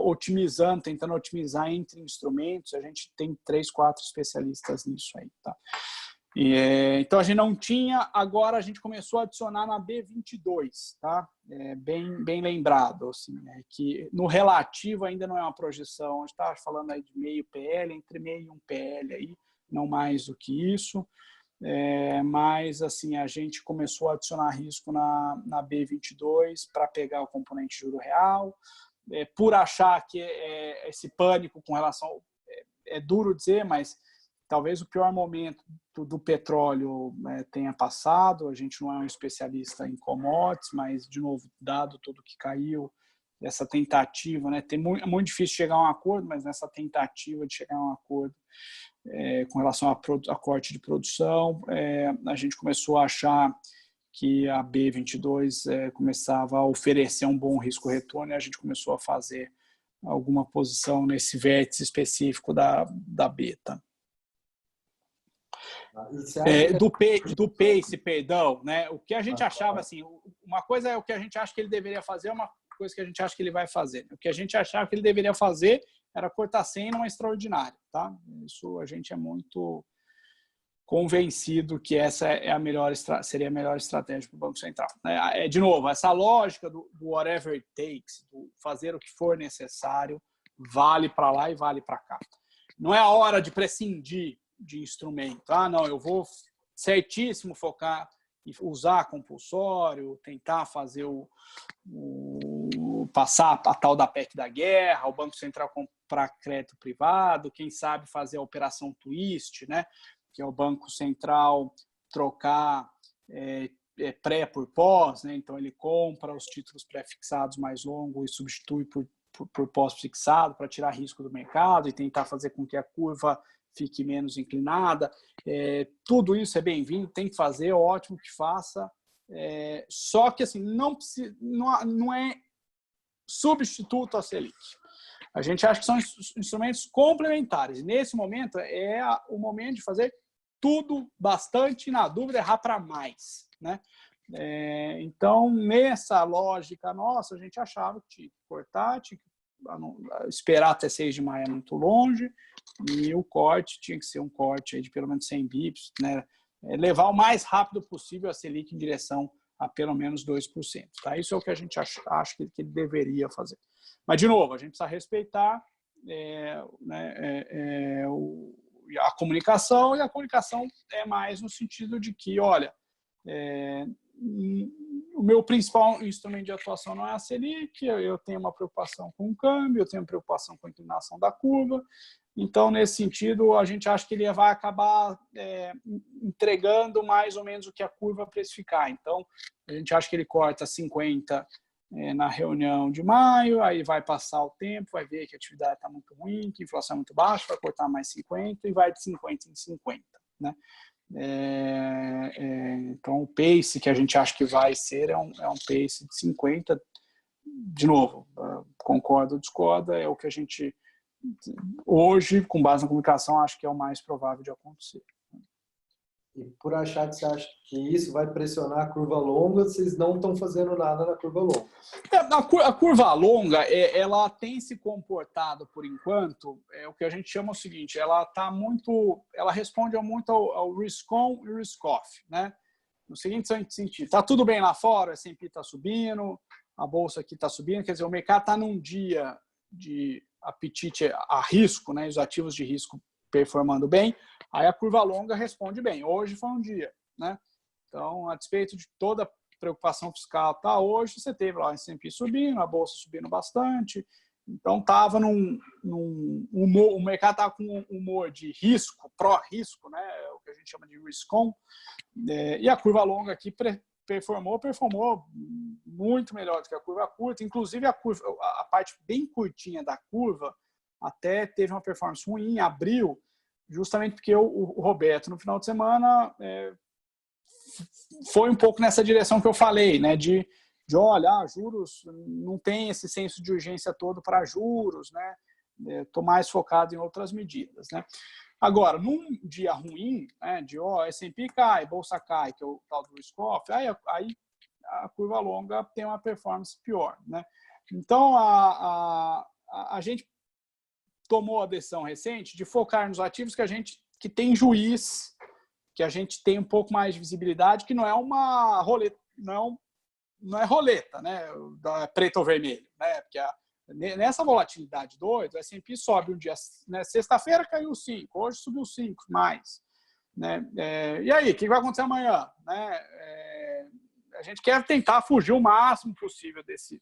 otimizando, tentando otimizar entre instrumentos. A gente tem 3, 4 especialistas nisso aí, tá? Então a gente não tinha, agora a gente começou a adicionar na B22, tá? Bem lembrado, assim, que no relativo ainda não é uma projeção, a gente está falando aí de meio PL, entre meio e um PL aí, não mais do que isso. Mas assim, a gente começou a adicionar risco na B22 para pegar o componente juro real, por achar que esse pânico com relação... É duro dizer, mas talvez o pior momento do petróleo tenha passado. A gente não é um especialista em commodities, mas, de novo, dado tudo que caiu, essa tentativa, né? É muito difícil chegar a um acordo, mas nessa tentativa de chegar a um acordo com relação a corte de produção, a gente começou a achar que a B22 começava a oferecer um bom risco-retorno, e a gente começou a fazer alguma posição nesse vértice específico da beta. Do pace, perdão, né? O que a gente achava, assim, uma coisa é o que a gente acha que ele deveria fazer, uma coisa que a gente acha que ele vai fazer. O que a gente achava que ele deveria fazer era cortar 100 numa extraordinária, tá? Isso a gente é muito convencido que essa seria a melhor estratégia para o Banco Central. De novo, essa lógica do whatever it takes, do fazer o que for necessário, vale para lá e vale para cá. Não é a hora de prescindir de instrumento. Não, eu vou certíssimo focar e usar compulsório, tentar fazer passar a tal da PEC da guerra, o Banco Central comprar crédito privado, quem sabe fazer a operação twist, né? Que é o Banco Central trocar pré por pós, né? Então ele compra os títulos pré-fixados mais longos e substitui por pós-fixado para tirar risco do mercado e tentar fazer com que a curva fique menos inclinada. Tudo isso é bem-vindo, tem que fazer, ótimo que faça. Só que assim, não é substituto à Selic. A gente acha que são instrumentos complementares. E nesse momento é o momento de fazer tudo bastante, na dúvida, errar para mais, né? Então, nessa lógica nossa, a gente achava que tinha que cortar, tinha que esperar até 6 de maio é muito longe, e o corte tinha que ser um corte aí de pelo menos 100 bips, né? Levar o mais rápido possível a Selic em direção a pelo menos 2%. Tá? Isso é o que a gente acha que ele deveria fazer. Mas, de novo, a gente precisa respeitar a comunicação, e a comunicação é mais no sentido de que, olha, o meu principal instrumento de atuação não é a Selic, eu tenho uma preocupação com o câmbio, eu tenho uma preocupação com a inclinação da curva. Então, nesse sentido, a gente acha que ele vai acabar entregando mais ou menos o que a curva precificar. Então, a gente acha que ele corta 50 na reunião de maio, aí vai passar o tempo, vai ver que a atividade está muito ruim, que a inflação é muito baixa, vai cortar mais 50 e vai de 50 em 50. né? Então, o pace que a gente acha que vai ser é um pace de 50. De novo, concorda ou discorda, é o que a gente, hoje, com base na comunicação, acho que é o mais provável de acontecer. E por achar que você acha que isso vai pressionar a curva longa, vocês não estão fazendo nada na curva longa? A curva longa, ela tem se comportado, por enquanto, o que a gente chama o seguinte, ela responde muito ao risk-on e risk-off, né? No seguinte sentido, está tudo bem lá fora, o S&P está subindo, a bolsa aqui está subindo, quer dizer, o mercado está num dia de apetite a risco, né? Os ativos de risco performando bem, aí a curva longa responde bem. Hoje foi um dia, né? Então, a despeito de toda a preocupação fiscal, tá, hoje você teve lá o S&P subindo, a bolsa subindo bastante, então estava o mercado estava com um humor de risco, pró-risco, né? O que a gente chama de risk-on, e a curva longa aqui performou muito melhor do que a curva curta, inclusive a parte bem curtinha da curva até teve uma performance ruim em abril, justamente porque o Roberto, no final de semana, foi um pouco nessa direção que eu falei, né? De olha, juros, não tem esse senso de urgência todo para juros, né? Estou mais focado em outras medidas, né? Agora, num dia ruim, né, de S&P cai, bolsa cai, que é o tal do risk-off, aí a curva longa tem uma performance pior, né? Então, a gente tomou a decisão recente de focar nos ativos que tem juiz, que a gente tem um pouco mais de visibilidade, que não é uma roleta, não é roleta, né? Preto ou vermelho, né? Porque nessa volatilidade doida, o S&P sobe um dia, né? Sexta-feira caiu 5, hoje subiu 5 mais, né? E aí, o que vai acontecer amanhã, né? A gente quer tentar fugir o máximo possível desse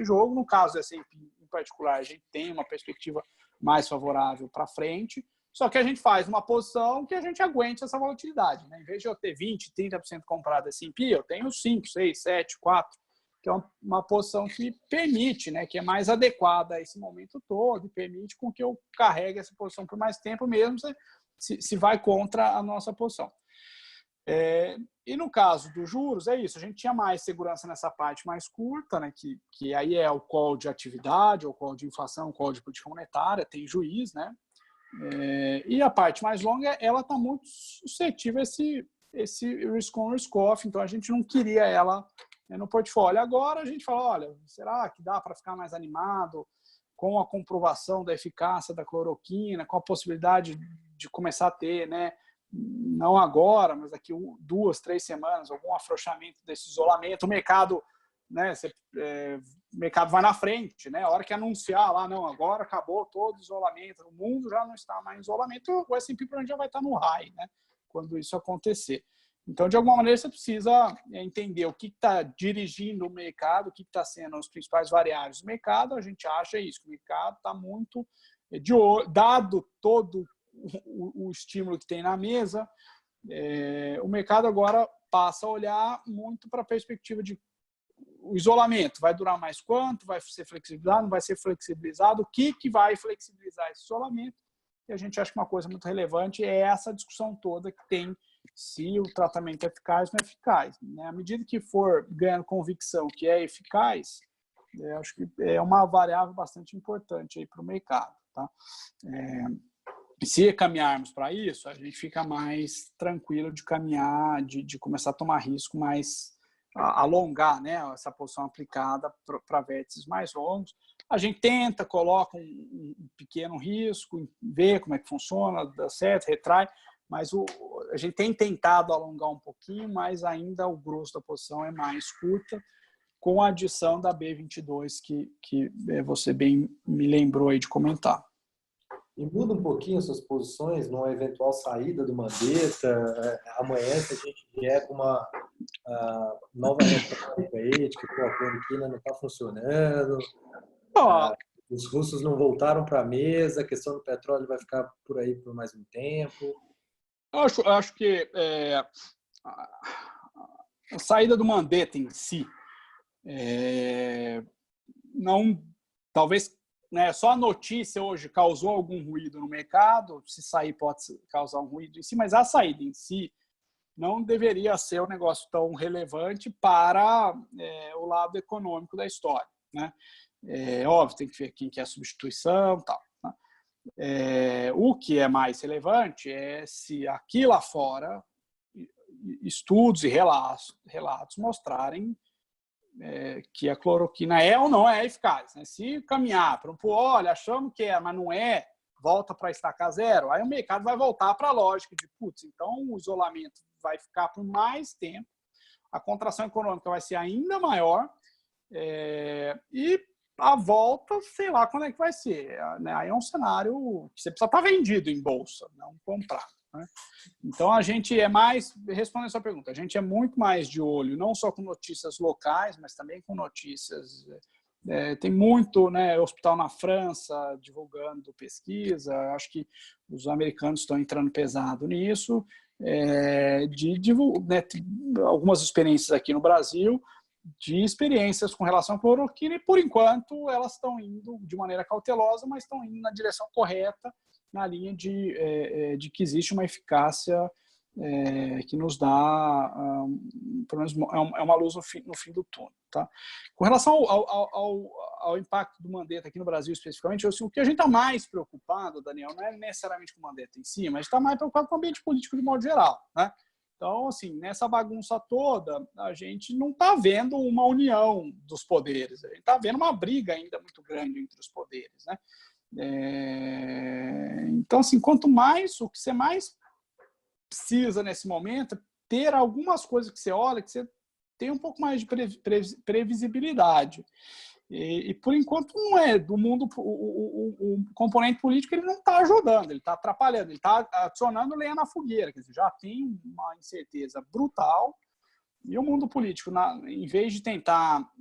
jogo. No caso do S&P em particular, a gente tem uma perspectiva mais favorável para frente, só que a gente faz uma posição que a gente aguente essa volatilidade, né? Em vez de eu ter 20%, 30% comprado S&P, eu tenho 5, 6, 7, 4, que é uma posição que permite, né, que é mais adequada a esse momento todo, e permite com que eu carregue essa posição por mais tempo mesmo, se vai contra a nossa posição. E no caso dos juros, é isso, a gente tinha mais segurança nessa parte mais curta, né, que aí é o call de atividade, o call de inflação, o call de política monetária, tem juiz, né? E a parte mais longa, ela está muito suscetível a esse risk-on, risk-off, então a gente não queria ela no portfólio. Agora a gente fala, olha, será que dá para ficar mais animado com a comprovação da eficácia da cloroquina, com a possibilidade de começar a ter, né, não agora, mas daqui 2, 3 semanas, algum afrouxamento desse isolamento, o mercado, né, o mercado vai na frente, né, a hora que anunciar lá, não, agora acabou todo isolamento, o mundo já não está mais em isolamento, o S&P já vai estar no high, né, quando isso acontecer. Então, de alguma maneira, você precisa entender o que está dirigindo o mercado, o que está sendo os principais variáveis do mercado. A gente acha isso, que o mercado está muito, dado todo o estímulo que tem na mesa, o mercado agora passa a olhar muito para a perspectiva de o isolamento. Vai durar mais quanto? Vai ser flexibilizado? Não vai ser flexibilizado? O que vai flexibilizar esse isolamento? E a gente acha que uma coisa muito relevante é essa discussão toda que tem se o tratamento é eficaz ou não é eficaz, né? À medida que for ganhando convicção que é eficaz, acho que é uma variável bastante importante para o mercado. Tá? Se caminharmos para isso, a gente fica mais tranquilo de caminhar, de começar a tomar risco mais, alongar, né, essa posição aplicada para vértices mais longos. A gente tenta, coloca um pequeno risco, vê como é que funciona, dá certo, retrai, mas a gente tem tentado alongar um pouquinho, mas ainda o grosso da posição é mais curta, com a adição da B22 que você bem me lembrou aí de comentar. E muda um pouquinho as suas posições numa eventual saída do Mandetta, amanhã, se a gente vier com uma nova retórica aí, de que a cloroquina não está funcionando, os russos não voltaram para a mesa, a questão do petróleo vai ficar por aí por mais um tempo. Eu acho que a saída do Mandetta em si não, talvez né, só a notícia hoje causou algum ruído no mercado, se sair pode causar um ruído em si, mas a saída em si não deveria ser um negócio tão relevante para o lado econômico da história, né? Óbvio, tem que ver quem que é a substituição e tal. Né? O que é mais relevante é se aqui lá fora estudos e relatos mostrarem que a cloroquina é ou não é eficaz. Né? Se caminhar para olha, achamos que é, mas não é, volta para estaca zero, aí o mercado vai voltar para a lógica de, putz, então o isolamento vai ficar por mais tempo, a contração econômica vai ser ainda maior e a volta, sei lá quando é que vai ser. Né? Aí é um cenário que você precisa estar vendido em bolsa, não comprar. Né? Então, a gente é mais, respondendo a sua pergunta, a gente é muito mais de olho, não só com notícias locais, mas também com notícias... tem muito, né, hospital na França divulgando pesquisa, acho que os americanos estão entrando pesado nisso, algumas experiências aqui no Brasil, de experiências com relação à cloroquina, e por enquanto elas estão indo de maneira cautelosa, mas estão indo na direção correta, na linha de que existe uma eficácia que nos dá, pelo menos, é uma luz no fim do túnel. Tá? Com relação ao impacto do Mandetta aqui no Brasil especificamente, o que a gente está mais preocupado, Daniel, não é necessariamente com o Mandetta em si, mas a gente está mais preocupado com o ambiente político de modo geral. Né? Então, assim, nessa bagunça toda, a gente não está vendo uma união dos poderes, a gente está vendo uma briga ainda muito grande entre os poderes. Né? Então, assim, quanto mais, o que você mais precisa nesse momento é ter algumas coisas que você olha, que você tem um pouco mais de previsibilidade. E por enquanto não é do mundo, o componente político ele não está ajudando, ele está atrapalhando, ele está adicionando lenha na fogueira, quer dizer, já tem uma incerteza brutal, e o mundo político, em vez de tentar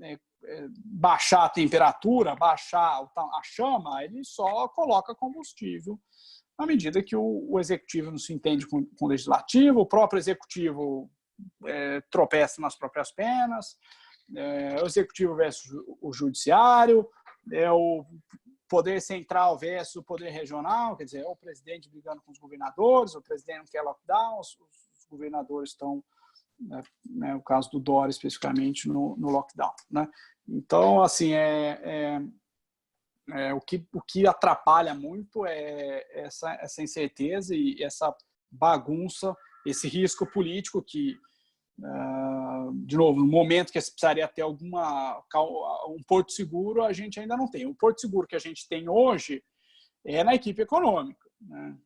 baixar a temperatura, baixar a chama, ele só coloca combustível na medida que o executivo não se entende com o legislativo, o próprio executivo tropeça nas próprias penas, o executivo versus o judiciário, o poder central versus o poder regional, quer dizer, é o presidente brigando com os governadores, o presidente não quer lockdown, os governadores estão, né, o caso do Dória especificamente, no lockdown. Né? Então, assim, o que atrapalha muito é essa incerteza e essa bagunça, esse risco político que, de novo, no momento que precisaria ter um porto seguro, a gente ainda não tem. O porto seguro que a gente tem hoje é na equipe econômica. Né?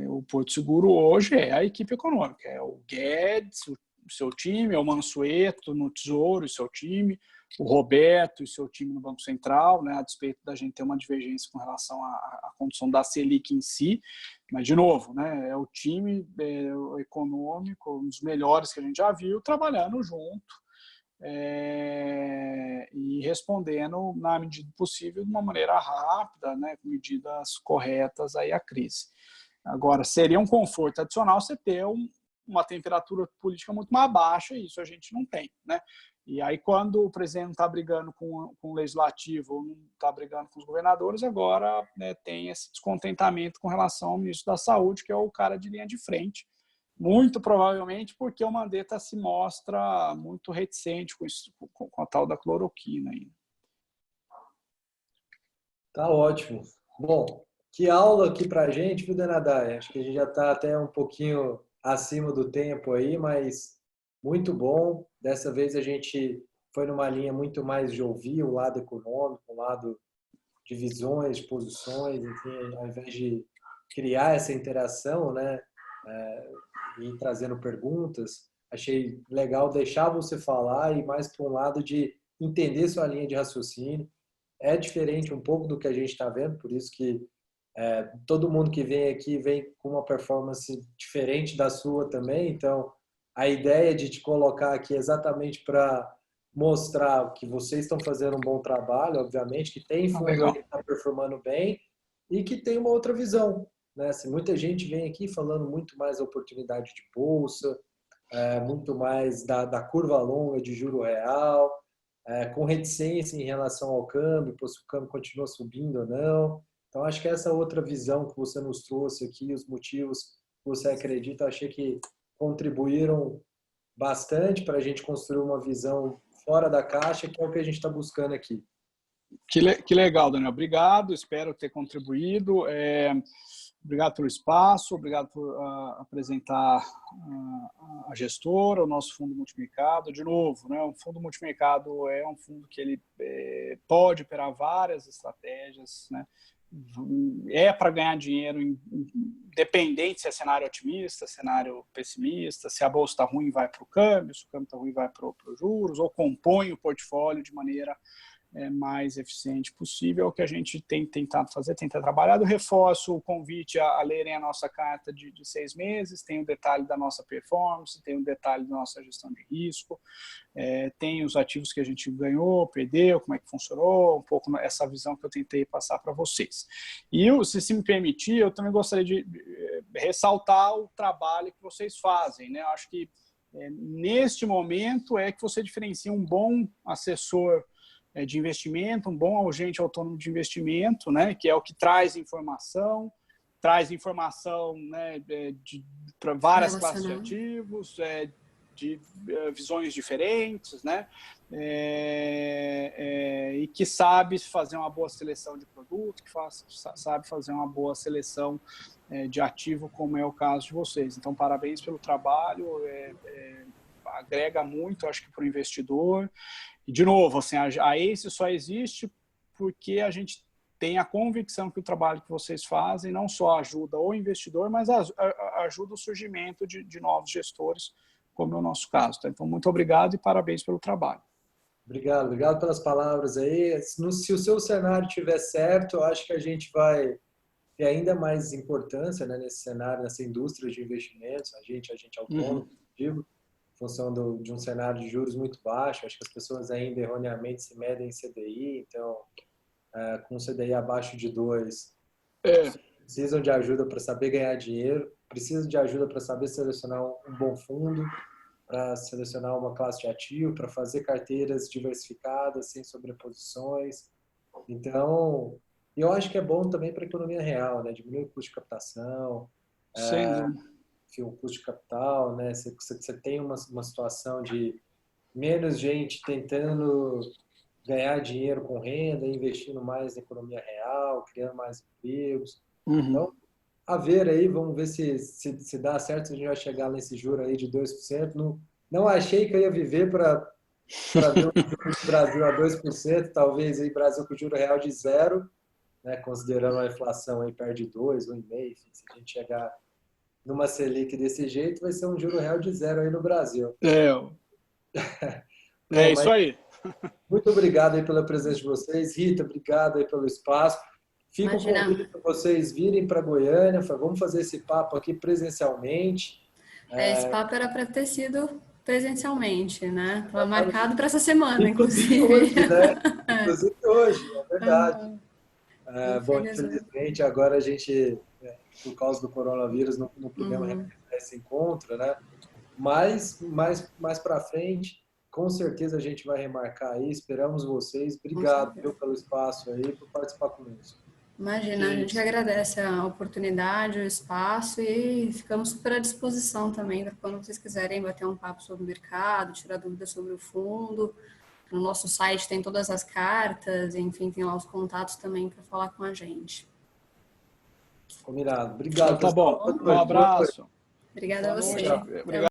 O porto seguro hoje é a equipe econômica, é o Guedes, o seu time, é o Mansueto no Tesouro, o seu time, o Roberto e seu time no Banco Central, né, a despeito da gente ter uma divergência com relação à condição da Selic em si, mas, de novo, né, é o time econômico, um dos melhores que a gente já viu, trabalhando junto e respondendo, na medida possível, de uma maneira rápida, né, com medidas corretas aí à crise. Agora, seria um conforto adicional você ter uma temperatura política muito mais baixa, e isso a gente não tem. Né? E aí, quando o presidente não está brigando com o legislativo, ou não está brigando com os governadores, agora, né, tem esse descontentamento com relação ao ministro da Saúde, que é o cara de linha de frente, muito provavelmente porque o Mandetta se mostra muito reticente com a tal da cloroquina. Tá ótimo. Bom, que aula aqui para a gente, viu, Denadai? Acho que a gente já está até um pouquinho acima do tempo aí, mas muito bom. Dessa vez a gente foi numa linha muito mais de ouvir o lado econômico, o lado de visões, de posições, enfim, ao invés de criar essa interação, né, e trazendo perguntas, achei legal deixar você falar e mais para um lado de entender sua linha de raciocínio. É diferente um pouco do que a gente está vendo, por isso que todo mundo que vem aqui vem com uma performance diferente da sua também, então a ideia de te colocar aqui é exatamente para mostrar que vocês estão fazendo um bom trabalho, obviamente, que tem fundo aí que está performando bem e que tem uma outra visão. Né? Assim, muita gente vem aqui falando muito mais da oportunidade de bolsa, muito mais da curva longa de juro real, com reticência em relação ao câmbio, se o câmbio continua subindo ou não. Então, acho que essa outra visão que você nos trouxe aqui, os motivos que você acredita, achei que contribuíram bastante para a gente construir uma visão fora da caixa, que é o que a gente está buscando aqui. Que legal, Daniel. Obrigado, espero ter contribuído. Obrigado pelo espaço, obrigado por apresentar a gestora, o nosso fundo multimercado. De novo, né, o fundo multimercado é um fundo que ele pode operar várias estratégias, né? É para ganhar dinheiro, independente se é cenário otimista, cenário pessimista, se a bolsa está ruim, vai para o câmbio, se o câmbio está ruim, vai para os juros, ou compõe o portfólio de maneira mais eficiente possível. É o que a gente tem tentado fazer, tem trabalhado. Reforço o convite a lerem a nossa carta de 6 meses, tem o detalhe da nossa performance, tem o detalhe da nossa gestão de risco, tem os ativos que a gente ganhou, perdeu, como é que funcionou, um pouco essa visão que eu tentei passar para vocês. E se me permitir, eu também gostaria de ressaltar o trabalho que vocês fazem, né? Eu acho que neste momento é que você diferencia um bom assessor de investimento, um bom agente autônomo de investimento, né, que é o que traz informação, né, para várias classes de ativos, de visões diferentes, né, e que sabe fazer uma boa seleção de produto, que sabe fazer uma boa seleção de ativo, como é o caso de vocês. Então, parabéns pelo trabalho, agrega muito, acho que, para o investidor. E, de novo, assim, a ACE só existe porque a gente tem a convicção que o trabalho que vocês fazem não só ajuda o investidor, mas ajuda o surgimento de novos gestores, como é o nosso caso. Tá? Então, muito obrigado e parabéns pelo trabalho. Obrigado pelas palavras aí. Se o seu cenário estiver certo, eu acho que a gente vai ter ainda mais importância, né, nesse cenário, nessa indústria de investimentos, a gente autônomo, digo, em função de um cenário de juros muito baixo. Acho que as pessoas ainda erroneamente se medem em CDI, então, com um CDI abaixo de 2, precisam de ajuda para saber ganhar dinheiro, precisam de ajuda para saber selecionar um bom fundo, para selecionar uma classe de ativo, para fazer carteiras diversificadas, sem sobreposições. Então, eu acho que é bom também para a economia real, né? Diminuir o custo de captação, o custo de capital, né? Você tem uma situação de menos gente tentando ganhar dinheiro com renda, investindo mais na economia real, criando mais empregos. Então, a ver aí, vamos ver se dá certo, se a gente vai chegar nesse juro aí de 2%. Não achei que eu ia viver para ver o juro do Brasil a 2%, talvez aí Brasil com o juro real de 0%, né? Considerando a inflação aí perto de 2%, 1,5%, enfim, se a gente chegar numa Selic desse jeito, vai ser um juro real de 0% aí no Brasil. Isso aí. Muito obrigado aí pela presença de vocês. Rita, obrigado aí pelo espaço. Fico com o convite para vocês virem para Goiânia. Vamos fazer esse papo aqui presencialmente. Esse papo era para ter sido presencialmente, né? Estava marcado para essa semana, inclusive. Hoje, né? Inclusive hoje, é verdade. Bom, infelizmente, agora a gente, por causa do coronavírus, não pudemos realizar esse encontro, né? Mas mais para frente, com certeza a gente vai remarcar aí. Esperamos vocês. Obrigado pelo espaço aí, por participar conosco. Imagina, a gente que agradece a oportunidade, o espaço e ficamos super à disposição também para quando vocês quiserem bater um papo sobre o mercado, tirar dúvidas sobre o fundo. No nosso site tem todas as cartas, enfim, tem lá os contatos também para falar com a gente. Combinado. Obrigado. Tá bom. Um abraço. Obrigada a você. Obrigado.